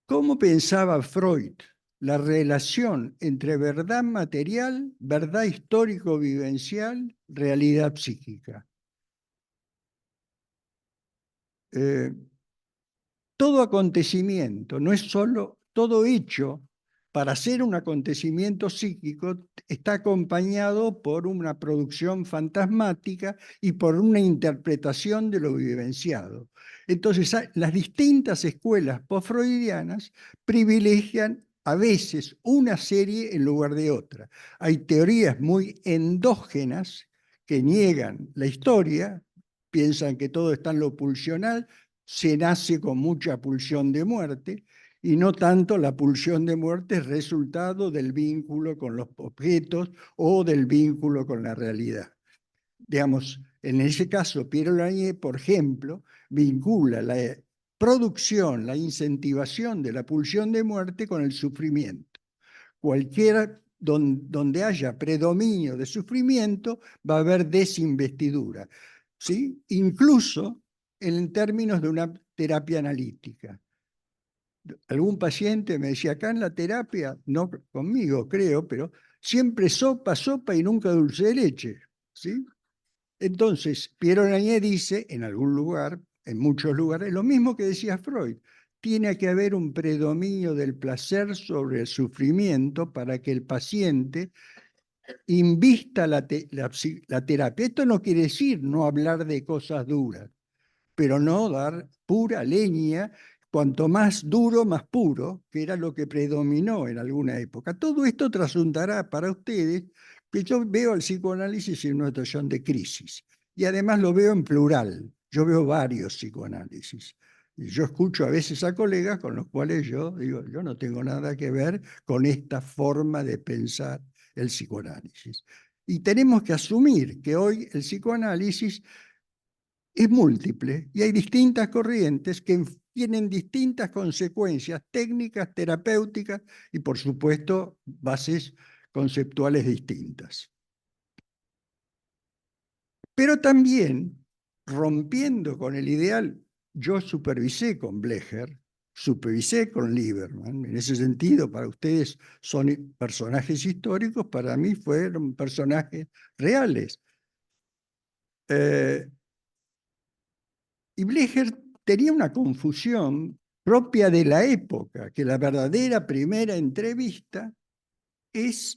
¿cómo pensaba Freud la relación entre verdad material, verdad histórico-vivencial, realidad psíquica? Todo acontecimiento, no es solo todo hecho, para ser un acontecimiento psíquico, está acompañado por una producción fantasmática y por una interpretación de lo vivenciado. Entonces, las distintas escuelas post-freudianas privilegian a veces una serie en lugar de otra. Hay teorías muy endógenas que niegan la historia, piensan que todo está en lo pulsional, se nace con mucha pulsión de muerte, y no tanto la pulsión de muerte es resultado del vínculo con los objetos o del vínculo con la realidad. Digamos, en ese caso, Piero Lanier, por ejemplo, vincula la producción, la incentivación de la pulsión de muerte con el sufrimiento. Cualquiera donde haya predominio de sufrimiento va a haber desinvestidura, ¿sí? Incluso en términos de una terapia analítica. Algún paciente me decía, acá en la terapia, no conmigo creo, pero siempre sopa, sopa y nunca dulce de leche, ¿sí? Entonces, Piero Lanier dice, en algún lugar, en muchos lugares, lo mismo que decía Freud, tiene que haber un predominio del placer sobre el sufrimiento para que el paciente invista la terapia. Esto no quiere decir no hablar de cosas duras, pero no dar pura leña, cuanto más duro, más puro, que era lo que predominó en alguna época. Todo esto trasuntará para ustedes que yo veo el psicoanálisis en una situación de crisis, y además lo veo en plural. Yo veo varios psicoanálisis. Y yo escucho a veces a colegas con los cuales yo digo, yo no tengo nada que ver con esta forma de pensar el psicoanálisis. Y tenemos que asumir que hoy el psicoanálisis es múltiple y hay distintas corrientes que tienen distintas consecuencias técnicas, terapéuticas y, por supuesto, bases conceptuales distintas. Pero también, rompiendo con el ideal, yo supervisé con Blecher, supervisé con Lieberman. En ese sentido, para ustedes son personajes históricos, para mí fueron personajes reales. Y Blecher tenía una confusión propia de la época, que la verdadera primera entrevista es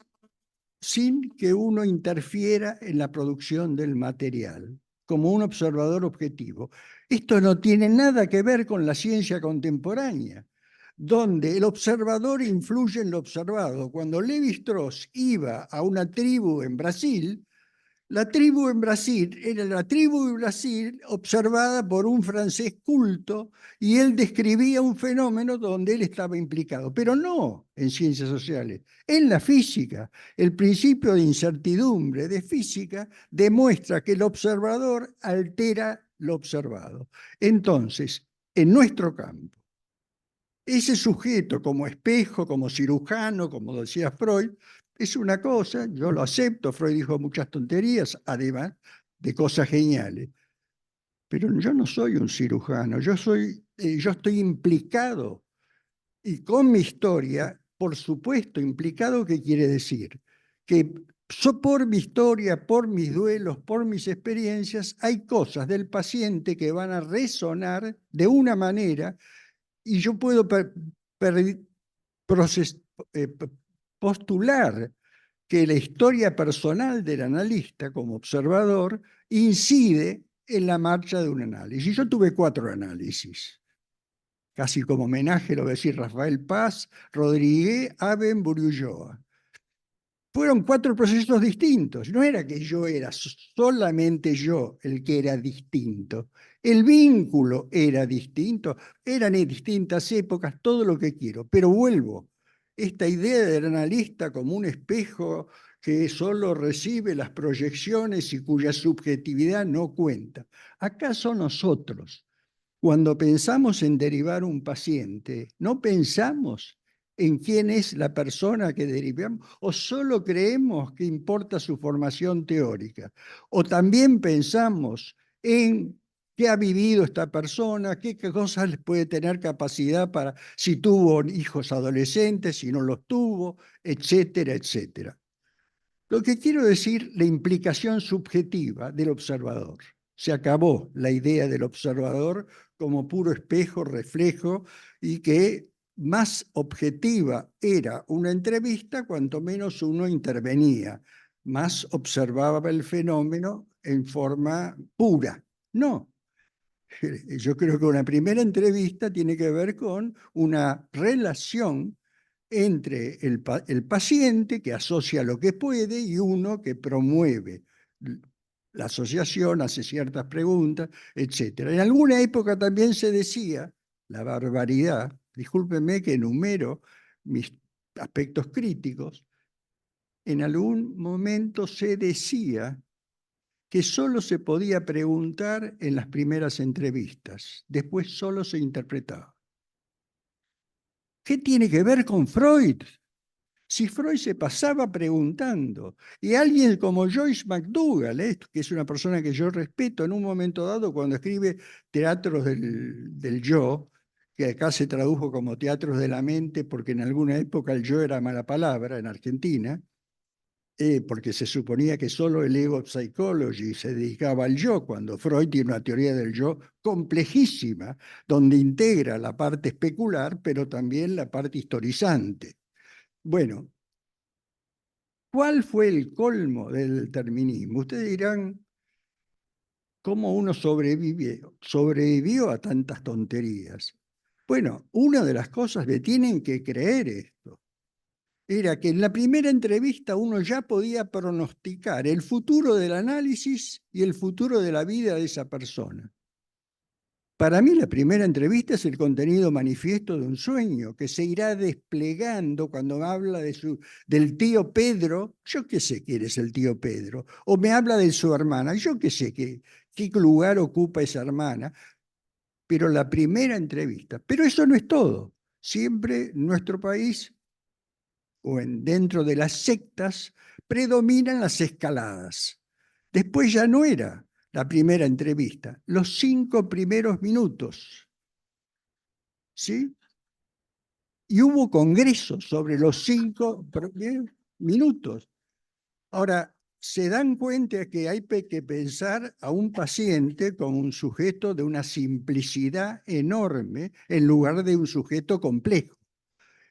sin que uno interfiera en la producción del material, como un observador objetivo. Esto no tiene nada que ver con la ciencia contemporánea, donde el observador influye en lo observado. Cuando Lévi-Strauss iba a una tribu en Brasil, la tribu en Brasil era la tribu de Brasil observada por un francés culto y él describía un fenómeno donde él estaba implicado, pero no en ciencias sociales, en la física. El principio de incertidumbre de física demuestra que el observador altera lo observado. Entonces, en nuestro campo, ese sujeto como espejo, como cirujano, como decía Freud, es una cosa, yo lo acepto, Freud dijo muchas tonterías, además de cosas geniales. Pero yo no soy un cirujano, yo estoy implicado, y con mi historia, por supuesto, implicado, ¿qué quiere decir? Que por mi historia, por mis duelos, por mis experiencias, hay cosas del paciente que van a resonar de una manera, y yo puedo postular que la historia personal del analista como observador incide en la marcha de un análisis. Yo tuve 4 análisis, casi como homenaje, lo voy a decir, Rafael Paz, Rodríguez, Aben, Burulloa. Fueron 4 procesos distintos. No era que yo era solamente yo el que era distinto. El vínculo era distinto, eran en distintas épocas, todo lo que quiero. Pero vuelvo, esta idea del analista como un espejo que solo recibe las proyecciones y cuya subjetividad no cuenta. ¿Acaso nosotros, cuando pensamos en derivar un paciente, no pensamos en quién es la persona que derivamos, o solo creemos que importa su formación teórica, o también pensamos en qué ha vivido esta persona, qué cosas puede tener capacidad para, si tuvo hijos adolescentes, si no los tuvo, etcétera, etcétera. Lo que quiero decir, la implicación subjetiva del observador. Se acabó la idea del observador como puro espejo, reflejo, y que más objetiva era una entrevista cuanto menos uno intervenía, más observaba el fenómeno en forma pura. No, yo creo que una primera entrevista tiene que ver con una relación entre el paciente que asocia lo que puede y uno que promueve la asociación, hace ciertas preguntas, etc. En alguna época también se decía, la barbaridad, discúlpenme que enumero mis aspectos críticos, en algún momento se decía que solo se podía preguntar en las primeras entrevistas, después solo se interpretaba. ¿Qué tiene que ver con Freud? Si Freud se pasaba preguntando, y alguien como Joyce McDougall, que es una persona que yo respeto, en un momento dado cuando escribe Teatros del Yo, que acá se tradujo como Teatros de la Mente, porque en alguna época el yo era mala palabra en Argentina, porque se suponía que solo el ego psychology se dedicaba al yo, cuando Freud tiene una teoría del yo complejísima, donde integra la parte especular, pero también la parte historizante. Bueno, ¿cuál fue el colmo del determinismo? Ustedes dirán, ¿cómo uno sobrevivió a tantas tonterías? Bueno, una de las cosas que tienen que creer esto era que en la primera entrevista uno ya podía pronosticar el futuro del análisis y el futuro de la vida de esa persona. Para mí la primera entrevista es el contenido manifiesto de un sueño que se irá desplegando cuando habla del tío Pedro. Yo qué sé quién es el tío Pedro. O me habla de su hermana. Yo qué sé qué lugar ocupa esa hermana. Pero la primera entrevista. Pero eso no es todo. Siempre en nuestro país o dentro de las sectas predominan las escaladas. Después ya no era la primera entrevista, los 5 primeros minutos. ¿Sí? Y hubo congresos sobre los 5 minutos. Ahora, se dan cuenta que hay que pensar a un paciente como un sujeto de una simplicidad enorme en lugar de un sujeto complejo.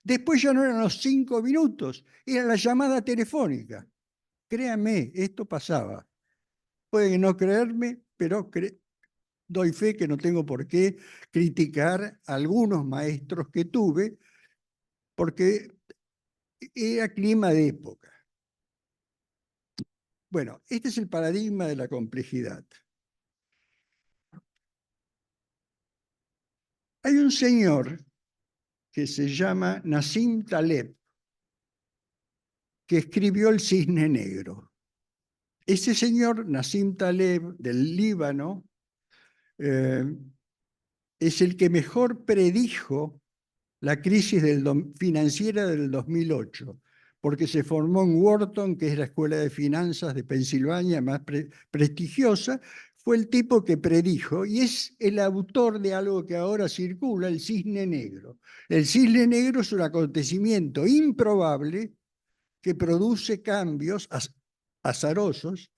Después ya no eran los 5 minutos, era la llamada telefónica. Créanme, esto pasaba. Pueden no creerme, pero doy fe que no tengo por qué criticar a algunos maestros que tuve, porque era clima de época. Bueno, este es el paradigma de la complejidad. Hay un señor que se llama Nassim Taleb, que escribió El Cisne Negro. Ese señor, Nassim Taleb, del Líbano, es el que mejor predijo la crisis financiera del 2008, porque se formó en Wharton, que es la escuela de finanzas de Pensilvania más prestigiosa. Fue el tipo que predijo y es el autor de algo que ahora circula, el Cisne Negro. El Cisne Negro es un acontecimiento improbable que produce cambios azarosos,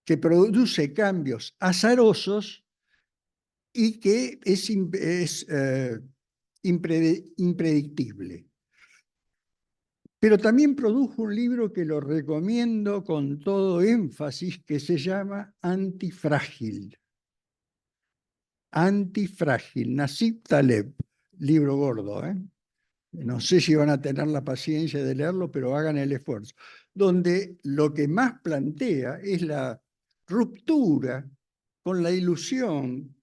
que produce cambios azarosos y que es impredictible. Pero también produjo un libro que lo recomiendo con todo énfasis, que se llama Antifrágil. Antifrágil, Nassim Taleb, libro gordo, ¿eh? No sé si van a tener la paciencia de leerlo, pero hagan el esfuerzo. Donde lo que más plantea es la ruptura con la ilusión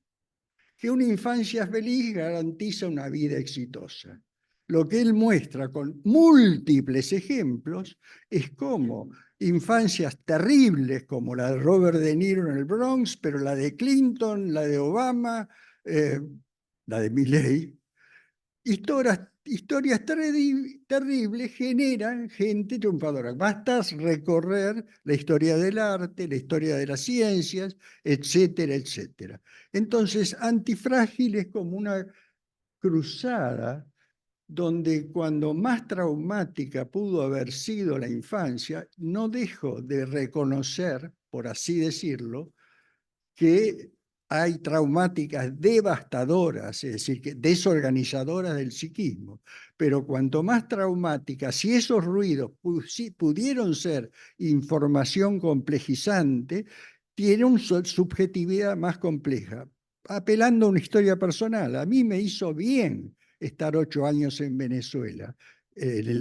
que una infancia feliz garantiza una vida exitosa. Lo que él muestra con múltiples ejemplos es cómo infancias terribles como la de Robert De Niro en el Bronx, pero la de Clinton, la de Obama, la de Milley, historias terribles generan gente triunfadora. Basta recorrer la historia del arte, la historia de las ciencias, etcétera, etcétera. Entonces, Antifrágil es como una cruzada donde cuando más traumática pudo haber sido la infancia, no dejo de reconocer, por así decirlo, que hay traumáticas devastadoras, es decir, que desorganizadoras del psiquismo, pero cuanto más traumáticas, si esos ruidos pudieron ser información complejizante, tiene una subjetividad más compleja. Apelando a una historia personal, a mí me hizo bien estar 8 años en Venezuela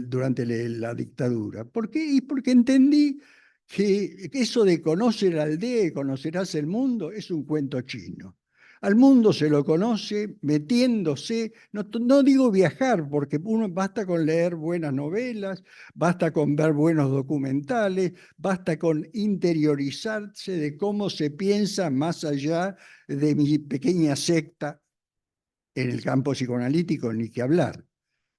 durante la dictadura. ¿Por qué? Y porque entendí que eso de conoce la aldea y conocerás el mundo es un cuento chino. Al mundo se lo conoce metiéndose, no digo viajar, porque uno basta con leer buenas novelas, basta con ver buenos documentales, basta con interiorizarse de cómo se piensa más allá de mi pequeña secta en el campo psicoanalítico, ni que hablar,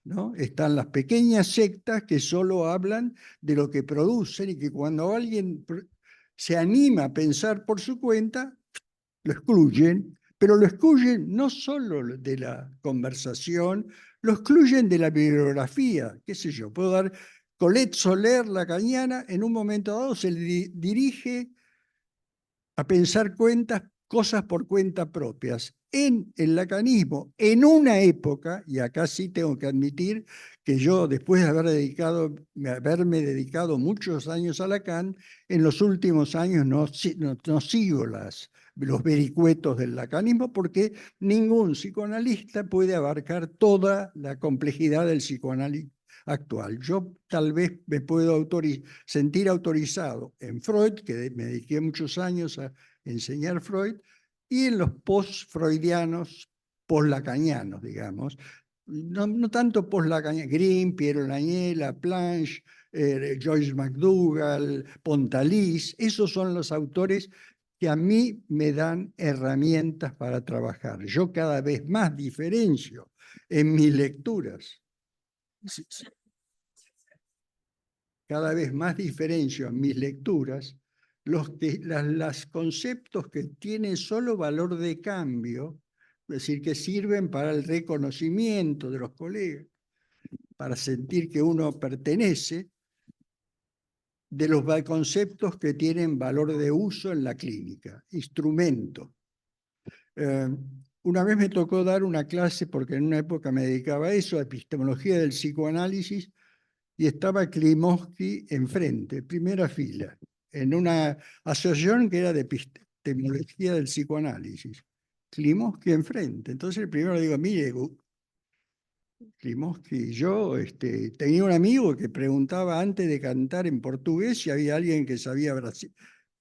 ¿no? Están las pequeñas sectas que solo hablan de lo que producen y que cuando alguien se anima a pensar por su cuenta, lo excluyen, pero lo excluyen no solo de la conversación, lo excluyen de la bibliografía, qué sé yo, puedo dar Colette Soler, la cañana, en un momento dado se le dirige a pensar cosas por cuenta propias. En el lacanismo, en una época, y acá sí tengo que admitir que yo, después de haberme dedicado muchos años a Lacan, en los últimos años no sigo los vericuetos del lacanismo, porque ningún psicoanalista puede abarcar toda la complejidad del psicoanálisis actual. Yo tal vez me puedo sentir autorizado en Freud, que me dediqué muchos años a enseñar Freud, y en los post-freudianos, post-lacanianos, digamos. No tanto post-lacanianos, Grimm, Piero Lañela, Planche, Joyce McDougall, Pontalís, esos son los autores que a mí me dan herramientas para trabajar. Yo cada vez más diferencio en mis lecturas. Cada vez más diferencio en mis lecturas los conceptos que tienen solo valor de cambio, es decir, que sirven para el reconocimiento de los colegas, para sentir que uno pertenece, de los conceptos que tienen valor de uso en la clínica, instrumento. Una vez me tocó dar una clase, porque en una época me dedicaba a eso, a epistemología del psicoanálisis, y estaba Klimovsky enfrente, primera fila, en una asociación que era de epistemología del psicoanálisis. Klimovsky enfrente. Entonces el primero le digo, mire, Klimovsky, yo tenía un amigo que preguntaba antes de cantar en portugués si había alguien que sabía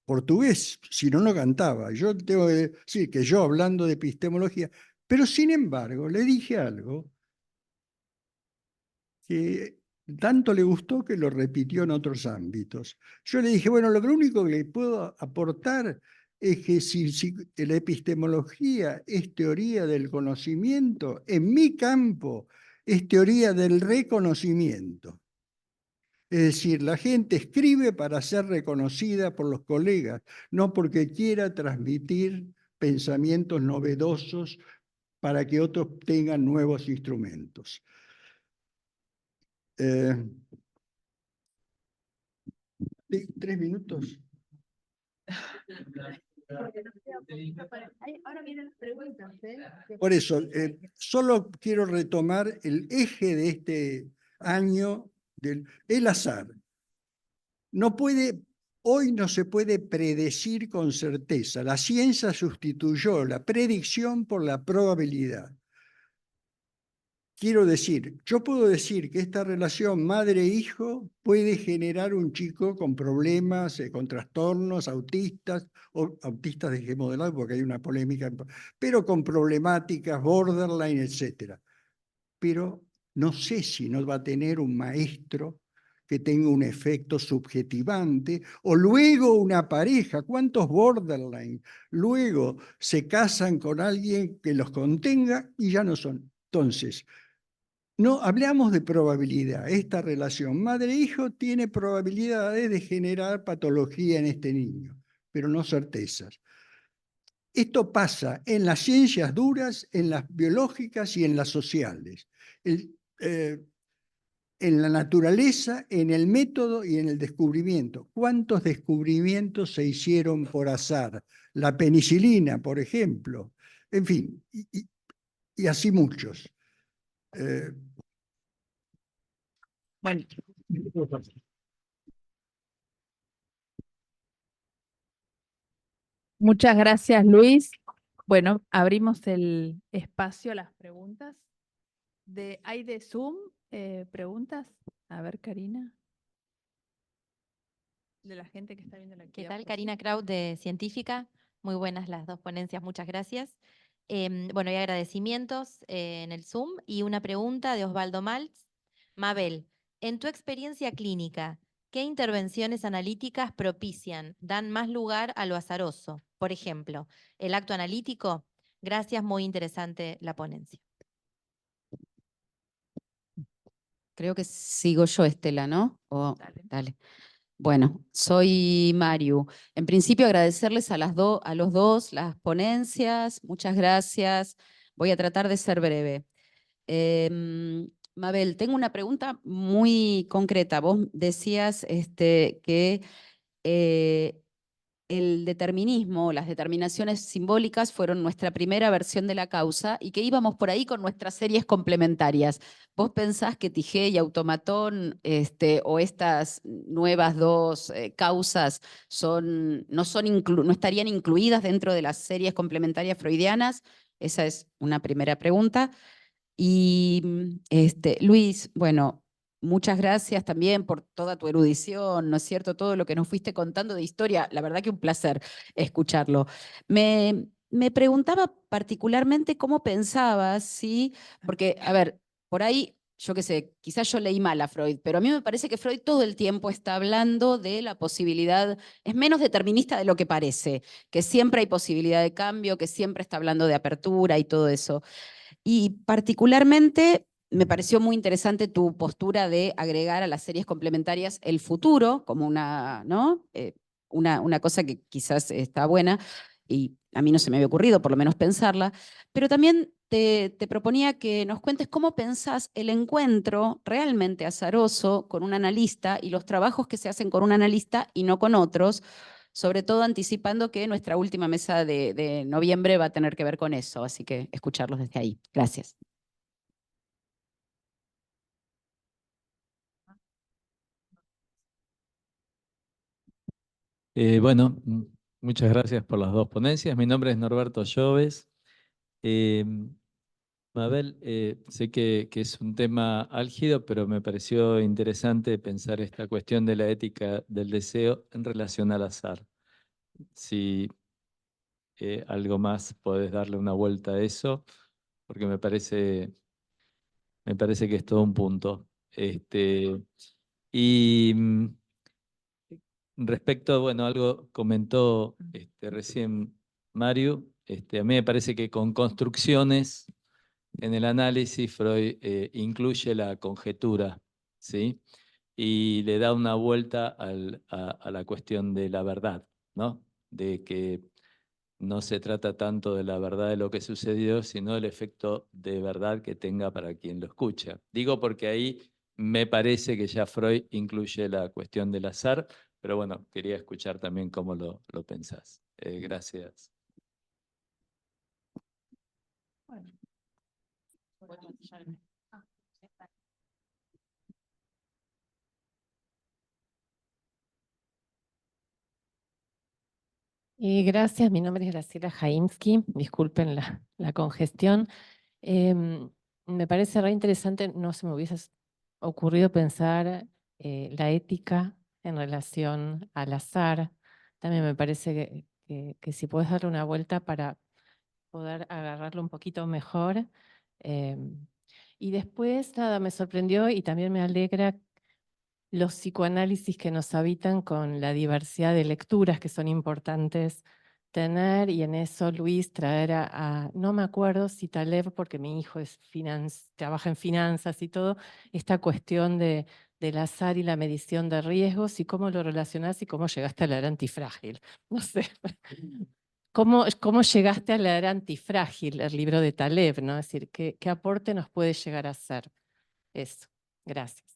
portugués, si no, no cantaba. Yo tengo que decir que yo, hablando de epistemología, pero sin embargo le dije algo que tanto le gustó que lo repitió en otros ámbitos. Yo le dije, bueno, lo único que le puedo aportar es que si la epistemología es teoría del conocimiento, en mi campo es teoría del reconocimiento. Es decir, la gente escribe para ser reconocida por los colegas, no porque quiera transmitir pensamientos novedosos para que otros tengan nuevos instrumentos. 3 minutos. Ahora vienen las preguntas, ¿eh? Por eso, solo quiero retomar el eje de este año, el azar. Hoy no se puede predecir con certeza. La ciencia sustituyó la predicción por la probabilidad. Quiero decir, yo puedo decir que esta relación madre-hijo puede generar un chico con problemas, con trastornos, autistas, o autistas dejemos de lado porque hay una polémica, pero con problemáticas, borderline, etc. Pero no sé si no va a tener un maestro que tenga un efecto subjetivante, o luego una pareja, ¿cuántos borderline? Luego se casan con alguien que los contenga y ya no son. Entonces, no hablamos de probabilidad. Esta relación madre-hijo tiene probabilidades de generar patología en este niño, pero no certezas. Esto pasa en las ciencias duras, en las biológicas y en las sociales. En la naturaleza, en el método y en el descubrimiento. ¿Cuántos descubrimientos se hicieron por azar? La penicilina, por ejemplo. En fin, y así muchos. Bueno, muchas gracias, Luis. Bueno, abrimos el espacio a las preguntas. ¿Hay de Zoom preguntas? A ver, Karina. De la gente que está viendo la ¿Qué actividad. tal? por Karina Zoom. Kraut de Científica. Muy buenas las dos ponencias, muchas gracias. Bueno, hay agradecimientos en el Zoom y una pregunta de Osvaldo Maltz. Mabel, en tu experiencia clínica, ¿qué intervenciones analíticas propician, dan más lugar a lo azaroso? Por ejemplo, el acto analítico. Gracias, muy interesante la ponencia. Creo que sigo yo, Estela, ¿no? Dale. Dale. Bueno, soy Mariu. En principio, agradecerles a los dos las ponencias. Muchas gracias. Voy a tratar de ser breve. Mabel, tengo una pregunta muy concreta. Vos decías que el determinismo, las determinaciones simbólicas fueron nuestra primera versión de la causa y que íbamos por ahí con nuestras series complementarias. ¿Vos pensás que Tigé y Automatón o estas nuevas dos causas no estarían incluidas dentro de las series complementarias freudianas? Esa es una primera pregunta. Y Luis, bueno, muchas gracias también por toda tu erudición, ¿no es cierto? Todo lo que nos fuiste contando de historia, la verdad que un placer escucharlo. Me preguntaba particularmente cómo pensabas, ¿sí? Porque, a ver, por ahí, yo qué sé, quizás yo leí mal a Freud, pero a mí me parece que Freud todo el tiempo está hablando de la posibilidad, es menos determinista de lo que parece, que siempre hay posibilidad de cambio, que siempre está hablando de apertura y todo eso. Y particularmente me pareció muy interesante tu postura de agregar a las series complementarias el futuro como una, ¿no? Una cosa que quizás está buena y a mí no se me había ocurrido, por lo menos pensarla, pero también te proponía que nos cuentes cómo pensás el encuentro realmente azaroso con un analista y los trabajos que se hacen con un analista y no con otros, sobre todo anticipando que nuestra última mesa de noviembre va a tener que ver con eso, así que escucharlos desde ahí. Gracias. Bueno, muchas gracias por las dos ponencias. Mi nombre es Norberto Lloves. Mabel, sé que es un tema álgido, pero me pareció interesante pensar esta cuestión de la ética del deseo en relación al azar. Si algo más podés darle una vuelta a eso, porque me parece que es todo un punto. Y respecto, bueno, algo comentó recién Mario, a mí me parece que con construcciones en el análisis Freud incluye la conjetura, ¿sí? Y le da una vuelta a la cuestión de la verdad, ¿no? De que no se trata tanto de la verdad de lo que sucedió, sino del efecto de verdad que tenga para quien lo escucha. Digo porque ahí me parece que ya Freud incluye la cuestión del azar, pero bueno, quería escuchar también cómo lo pensás. Gracias. Gracias, mi nombre es Graciela Jaimsky, disculpen la congestión. Me parece re interesante, no se me hubiese ocurrido pensar la ética en relación al azar. También me parece que si puedes darle una vuelta para poder agarrarlo un poquito mejor. Y después, nada, me sorprendió y también me alegra los psicoanálisis que nos habitan con la diversidad de lecturas que son importantes tener, y en eso, Luis, traer no me acuerdo si Taleb, porque mi hijo trabaja en finanzas y todo, esta cuestión del azar y la medición de riesgos y cómo lo relacionás y cómo llegaste a leer Antifrágil. No sé. ¿Cómo llegaste a leer Antifrágil, el libro de Taleb, ¿no? Es decir, ¿qué aporte nos puede llegar a hacer eso? Gracias.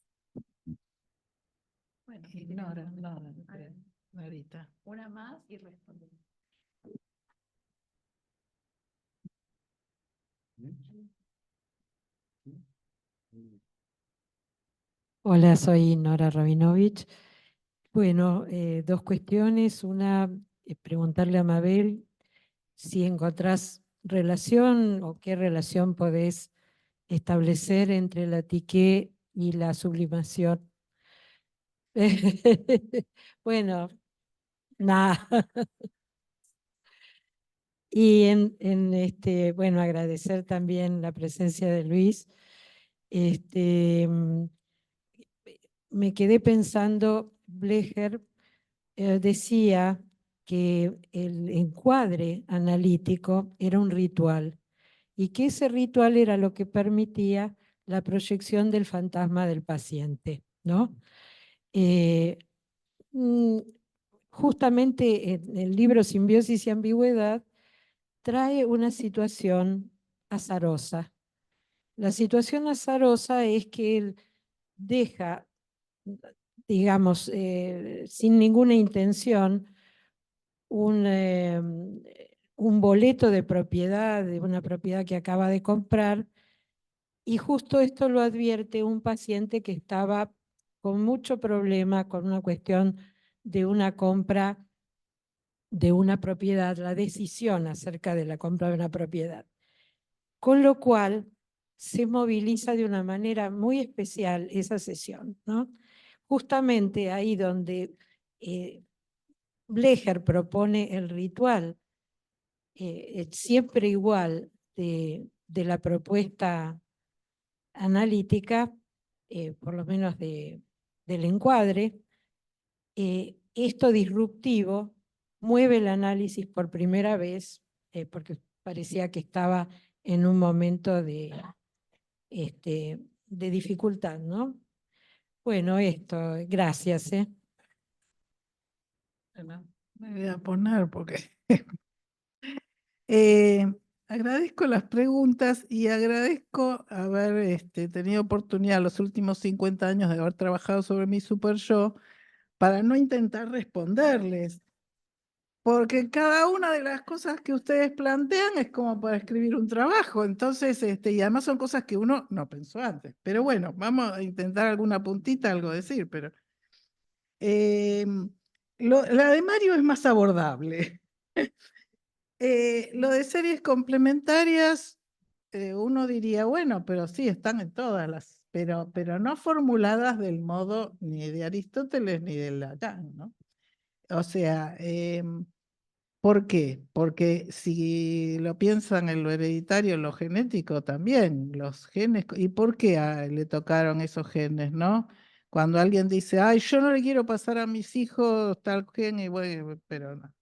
Bueno, Norita. una más y respondemos. Hola, soy Nora Rabinovich. Bueno, dos cuestiones. Una, preguntarle a Mabel si encontrás relación o qué relación podés establecer entre la tique y la sublimación. Bueno, nada. Y bueno, agradecer también la presencia de Luis. Me quedé pensando, Blecher decía que el encuadre analítico era un ritual y que ese ritual era lo que permitía la proyección del fantasma del paciente, ¿no? Mm, Justamente en el libro Simbiosis y Ambigüedad trae una situación azarosa. La situación azarosa es que él deja, digamos, sin ninguna intención, un boleto de propiedad, de una propiedad que acaba de comprar, y justo esto lo advierte un paciente que estaba con mucho problema con una cuestión de una compra de una propiedad, la decisión acerca de la compra de una propiedad. Con lo cual se moviliza de una manera muy especial esa sesión, ¿no? Justamente ahí donde Blecher propone el ritual siempre igual de la propuesta analítica, por lo menos del encuadre, esto disruptivo mueve el análisis por primera vez, porque parecía que estaba en un momento de dificultad, ¿no? Bueno, esto, gracias. Bueno, me voy a poner porque agradezco las preguntas y agradezco haber tenido oportunidad los últimos 50 años de haber trabajado sobre mi super yo para no intentar responderles. Porque cada una de las cosas que ustedes plantean es como para escribir un trabajo. Entonces, y además son cosas que uno no pensó antes. Pero bueno, vamos a intentar alguna puntita, algo decir, pero la de Mario es más abordable. Lo de series complementarias, uno diría, bueno, pero sí, están en todas las, pero no formuladas del modo ni de Aristóteles ni de Lacan, ¿no? O sea, ¿por qué? Porque si lo piensan en lo hereditario, en lo genético también, los genes, ¿y por qué le tocaron esos genes, no? Cuando alguien dice, ay, yo no le quiero pasar a mis hijos tal gen, y bueno, pero no.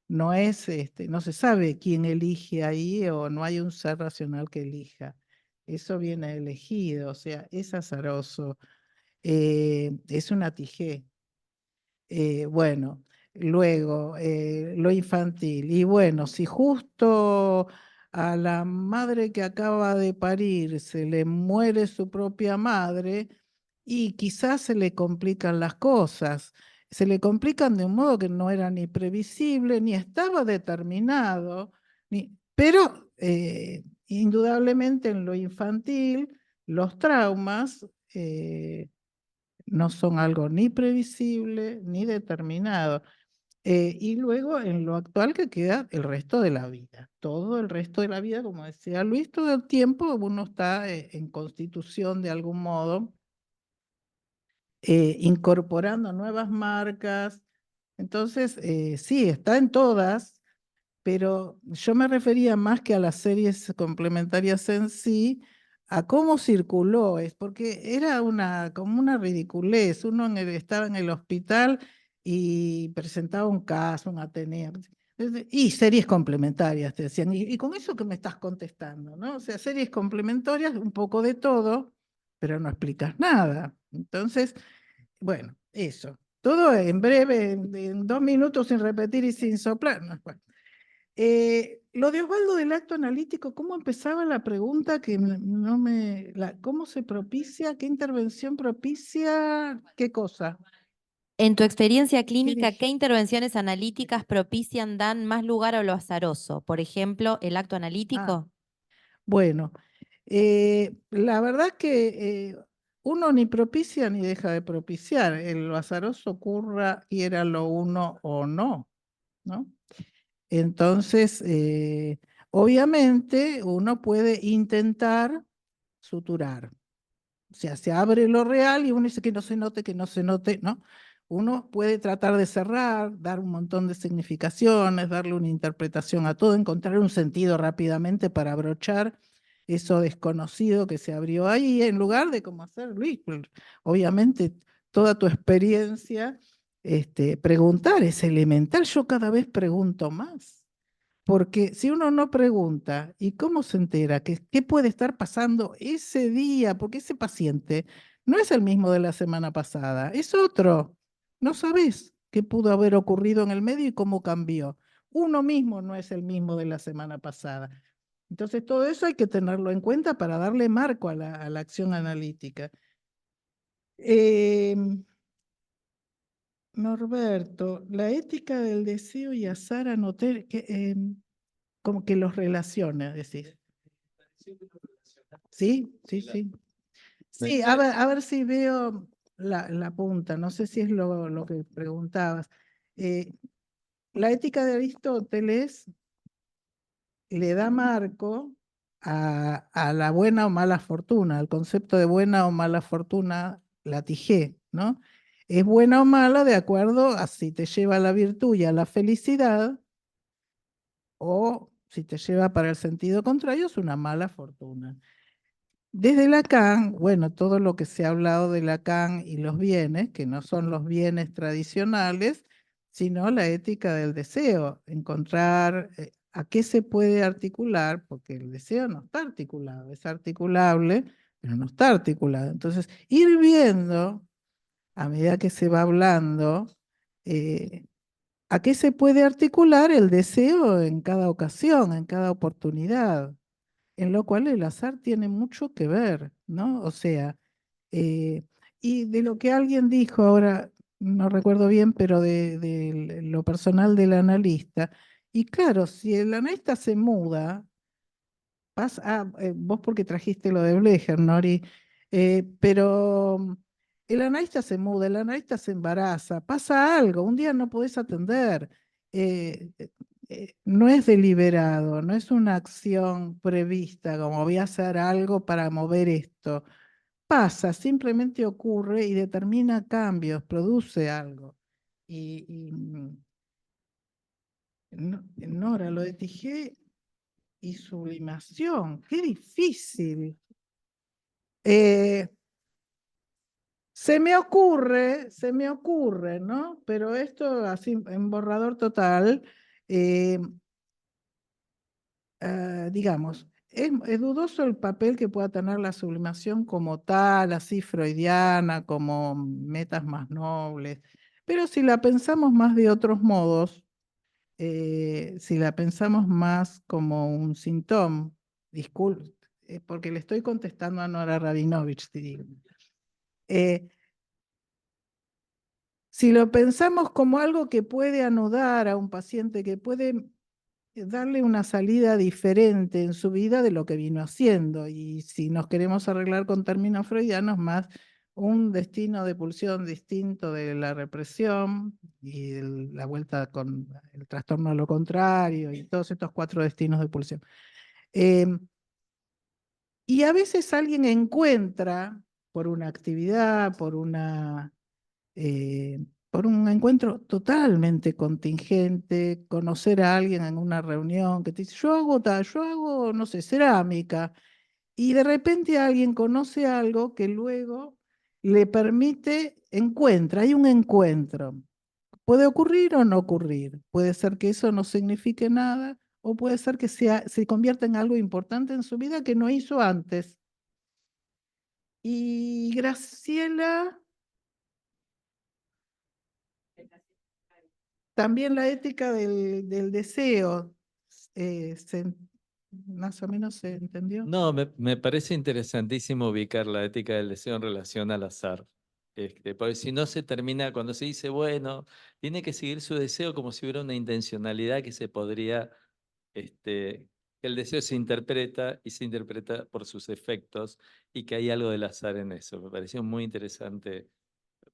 No es, no se sabe quién elige ahí o no hay un ser racional que elija. Eso viene elegido, o sea, es azaroso, es una tijé. Bueno, luego lo infantil. Y bueno, si justo a la madre que acaba de parir se le muere su propia madre y quizás se le complican las cosas. se le complican de un modo que no era ni previsible, ni estaba determinado, pero indudablemente en lo infantil los traumas no son algo ni previsible ni determinado. Y luego en lo actual que queda el resto de la vida, todo el resto de la vida, como decía Luis, todo el tiempo uno está en constitución de algún modo, incorporando nuevas marcas. Entonces, sí, está en todas, pero yo me refería más que a las series complementarias en sí, a cómo circuló, es porque era como una ridiculez. Uno estaba en el hospital y presentaba un caso, un Ateneo, y series complementarias, te decían, y con eso que me estás contestando, ¿no? O sea, series complementarias, un poco de todo, pero no explicas nada. Entonces, bueno, eso. Todo en breve, en 2 minutos sin repetir y sin soplar. No, bueno. Lo de Osvaldo del acto analítico, ¿cómo empezaba la pregunta que no me... ¿Cómo se propicia? ¿Qué intervención propicia? ¿Qué cosa? En tu experiencia clínica, dije? ¿qué intervenciones analíticas propician, dan más lugar a lo azaroso? Por ejemplo, el acto analítico. Bueno, la verdad que uno ni propicia ni deja de propiciar. Lo azaroso ocurra y era lo uno o no, ¿no? Entonces, obviamente uno puede intentar suturar. O sea, se abre lo real y uno dice que no se note, que no se note, ¿no? Uno puede tratar de cerrar, dar un montón de significaciones, darle una interpretación a todo, encontrar un sentido rápidamente para abrochar eso desconocido que se abrió ahí, en lugar de como hacer Luis, obviamente toda tu experiencia, preguntar es elemental. Yo cada vez pregunto más. Porque si uno no pregunta, ¿y cómo se entera? ¿Qué puede estar pasando ese día? Porque ese paciente no es el mismo de la semana pasada, es otro. No sabes qué pudo haber ocurrido en el medio y cómo cambió. Uno mismo no es el mismo de la semana pasada. Entonces, todo eso hay que tenerlo en cuenta para darle marco a la acción analítica. Norberto, la ética del deseo y azar anoté que... como que los relaciona, decís. Sí, sí, sí. Sí, a ver si veo la punta, no sé si es lo que preguntabas. La ética de Aristóteles le da marco a la buena o mala fortuna, al concepto de buena o mala fortuna, la Tijé, ¿no? Es buena o mala de acuerdo a si te lleva a la virtud y a la felicidad, o si te lleva para el sentido contrario, es una mala fortuna. Desde Lacan, bueno, todo lo que se ha hablado de Lacan y los bienes, que no son los bienes tradicionales, sino la ética del deseo, encontrar a qué se puede articular, porque el deseo no está articulado, es articulable, pero no está articulado. Entonces, ir viendo, a medida que se va hablando, a qué se puede articular el deseo en cada ocasión, en cada oportunidad, en lo cual el azar tiene mucho que ver, ¿no? O sea, y de lo que alguien dijo ahora, no recuerdo bien, pero de lo personal del analista, y claro, si el analista se muda, vos porque trajiste lo de Blecher, Nori, pero el analista se muda, el analista se embaraza, pasa algo, un día no podés atender, no es deliberado, no es una acción prevista, como voy a hacer algo para mover esto. Pasa, simplemente ocurre y determina cambios, produce algo. Nora, lo de Tijé y sublimación, qué difícil. Se me ocurre, ¿no? Pero esto así en borrador total, digamos, es dudoso el papel que pueda tener la sublimación como tal, así freudiana, como metas más nobles, pero si la pensamos más de otros modos, si la pensamos más como un síntoma, disculpe, porque le estoy contestando a Nora Rabinovich, te digo. Si lo pensamos como algo que puede anudar a un paciente, que puede darle una salida diferente en su vida de lo que vino haciendo, y si nos queremos arreglar con términos freudianos, más un destino de pulsión distinto de la represión y la vuelta con el trastorno a lo contrario y todos estos 4 destinos de pulsión. Y a veces alguien encuentra, por una actividad, por un encuentro totalmente contingente, conocer a alguien en una reunión que te dice, yo hago, no sé, cerámica, y de repente alguien conoce algo que luego le permite, hay un encuentro. Puede ocurrir o no ocurrir, puede ser que eso no signifique nada, o puede ser que se convierta en algo importante en su vida que no hizo antes. Y Graciela, también la ética del deseo, más o menos se entendió. No, me parece interesantísimo ubicar la ética del deseo en relación al azar. Porque si no se termina, cuando se dice, bueno, tiene que seguir su deseo como si hubiera una intencionalidad que se podría, que el deseo se interpreta y se interpreta por sus efectos y que hay algo del azar en eso. Me pareció muy interesante,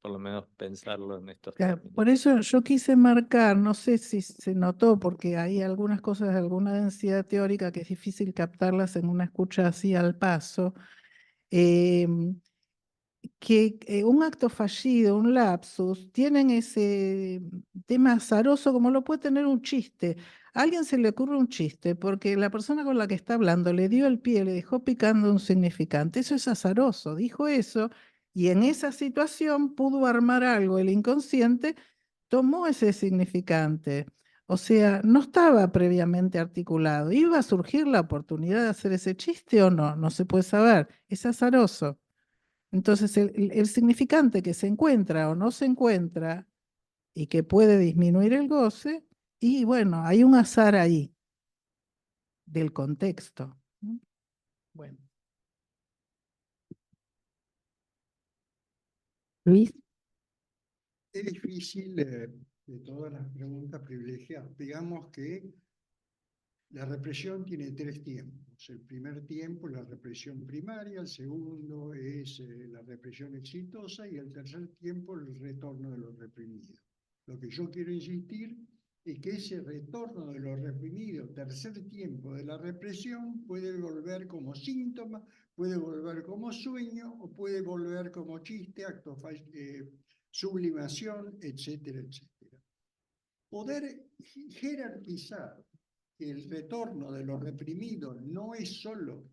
por lo menos, pensarlo en estos Claro, términos. por eso yo quise marcar, no sé si se notó, porque hay algunas cosas de alguna densidad teórica que es difícil captarlas en una escucha así al paso, em, que un acto fallido, un lapsus, tienen ese tema azaroso como lo puede tener un chiste. A alguien se le ocurre un chiste porque la persona con la que está hablando le dio el pie, le dejó picando un significante. Eso es azaroso, dijo eso, y en esa situación pudo armar algo. El inconsciente tomó ese significante. O sea, no estaba previamente articulado. ¿Iba a surgir la oportunidad de hacer ese chiste o no? No se puede saber. Es azaroso. Entonces, el significante que se encuentra o no se encuentra y que puede disminuir el goce, y bueno, hay un azar ahí del contexto. Bueno. Luis. Es difícil de todas las preguntas privilegiar. Digamos que la represión tiene 3 tiempos. El primer tiempo es la represión primaria, el segundo es la represión exitosa y el tercer tiempo el retorno de los reprimidos. Lo que yo quiero insistir es que ese retorno de los reprimidos, tercer tiempo de la represión, puede volver como síntoma, puede volver como sueño o puede volver como chiste, sublimación, etcétera, etcétera. Poder jerarquizar que el retorno de los reprimidos no es solo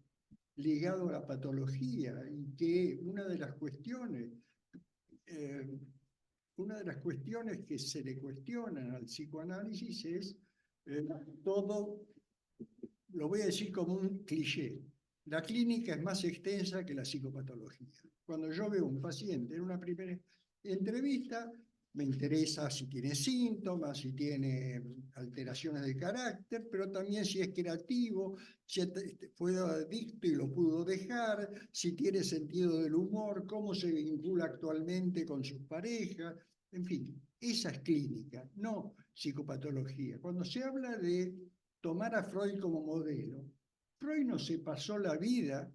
ligado a la patología y que una de las cuestiones que se le cuestionan al psicoanálisis es todo, lo voy a decir como un cliché, la clínica es más extensa que la psicopatología. Cuando yo veo un paciente en una primera entrevista, me interesa si tiene síntomas, si tiene alteraciones de carácter, pero también si es creativo, si fue adicto y lo pudo dejar, si tiene sentido del humor, cómo se vincula actualmente con sus parejas, en fin, esa es clínica, no psicopatología. Cuando se habla de tomar a Freud como modelo, Freud no se pasó la vida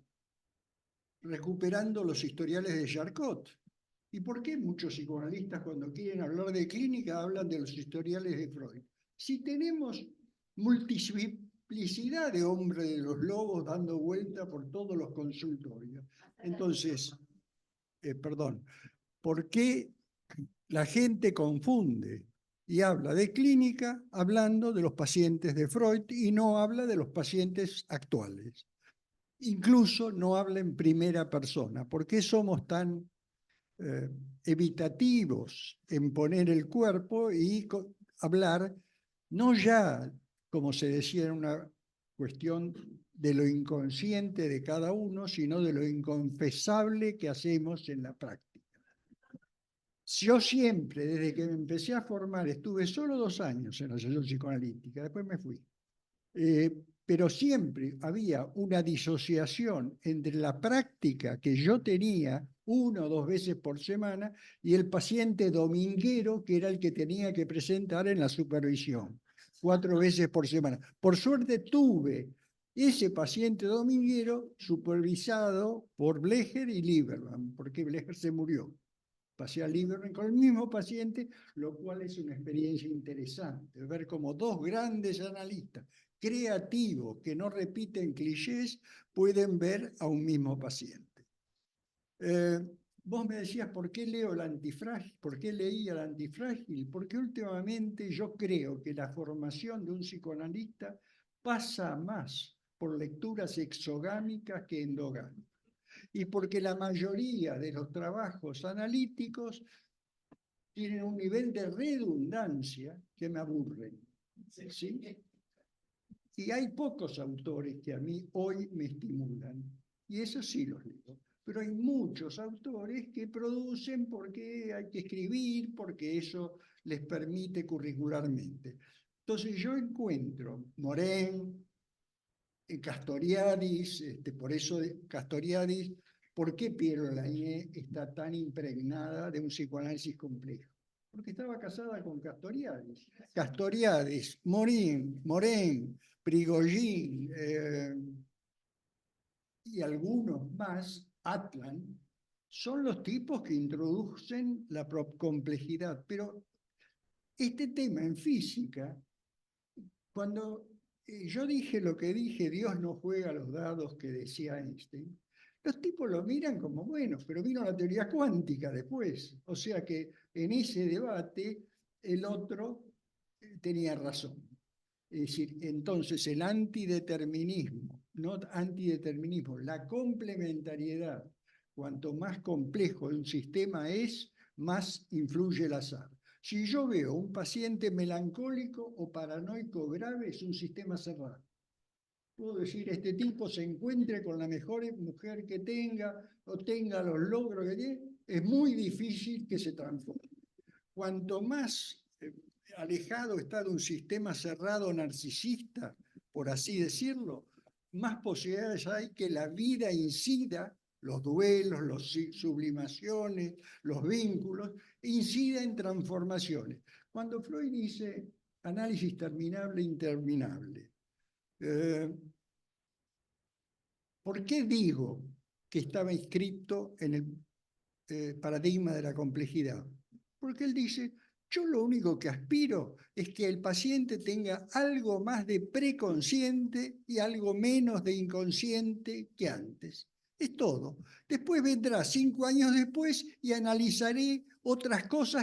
recuperando los historiales de Charcot. ¿Y por qué muchos psicoanalistas cuando quieren hablar de clínica hablan de los historiales de Freud? Si tenemos multiplicidad de hombres de los lobos dando vuelta por todos los consultorios. Entonces, ¿por qué la gente confunde y habla de clínica hablando de los pacientes de Freud y no habla de los pacientes actuales? Incluso no habla en primera persona. ¿Por qué somos tan evitativos en poner el cuerpo y hablar, no ya, como se decía, en una cuestión de lo inconsciente de cada uno, sino de lo inconfesable que hacemos en la práctica? Yo siempre, desde que me empecé a formar, estuve solo 2 años en la asociación psicoanalítica, después me fui. Pero siempre había una disociación entre la práctica que yo tenía 1 o 2 veces por semana y el paciente dominguero, que era el que tenía que presentar en la supervisión 4 veces por semana. Por suerte tuve ese paciente dominguero supervisado por Blecher y Lieberman, porque Blecher se murió. Pasé a Lieberman con el mismo paciente, lo cual es una experiencia interesante, ver cómo 2 grandes analistas creativos que no repiten clichés pueden ver a un mismo paciente. Vos me decías, ¿por qué leo el antifrágil? ¿Por qué leía el antifrágil? Porque últimamente yo creo que la formación de un psicoanalista pasa más por lecturas exogámicas que endogámicas. Y porque la mayoría de los trabajos analíticos tienen un nivel de redundancia que me aburren. ¿Sí? Y hay pocos autores que a mí hoy me estimulan, y eso sí los leo. Pero hay muchos autores que producen porque hay que escribir, porque eso les permite curricularmente. Entonces yo encuentro Morén, Castoriadis, por eso Castoriadis, ¿por qué Piero Lañé está tan impregnada de un psicoanálisis complejo? Porque estaba casada con Castoriadis. Castoriadis, Morén, Prigogine y algunos más, Atlan, son los tipos que introducen la complejidad. Pero este tema en física, cuando yo dije lo que dije, Dios no juega a los dados que decía Einstein, los tipos lo miran como, bueno, pero vino la teoría cuántica después. O sea que en ese debate el otro tenía razón. Es decir, entonces el antideterminismo, no antideterminismo, la complementariedad, cuanto más complejo un sistema es, más influye el azar. Si yo veo un paciente melancólico o paranoico grave, es un sistema cerrado. Puedo decir, este tipo se encuentre con la mejor mujer que tenga o tenga los logros que tiene, es muy difícil que se transforme. Cuanto más alejado está de un sistema cerrado narcisista, por así decirlo, más posibilidades hay que la vida incida, los duelos, las sublimaciones, los vínculos, incida en transformaciones. Cuando Freud dice análisis terminable, interminable, ¿por qué digo que estaba inscrito en el paradigma de la complejidad? Porque él dice, yo lo único que aspiro es que el paciente tenga algo más de preconsciente y algo menos de inconsciente que antes. Es todo. Después vendrá 5 años después y analizaré otras cosas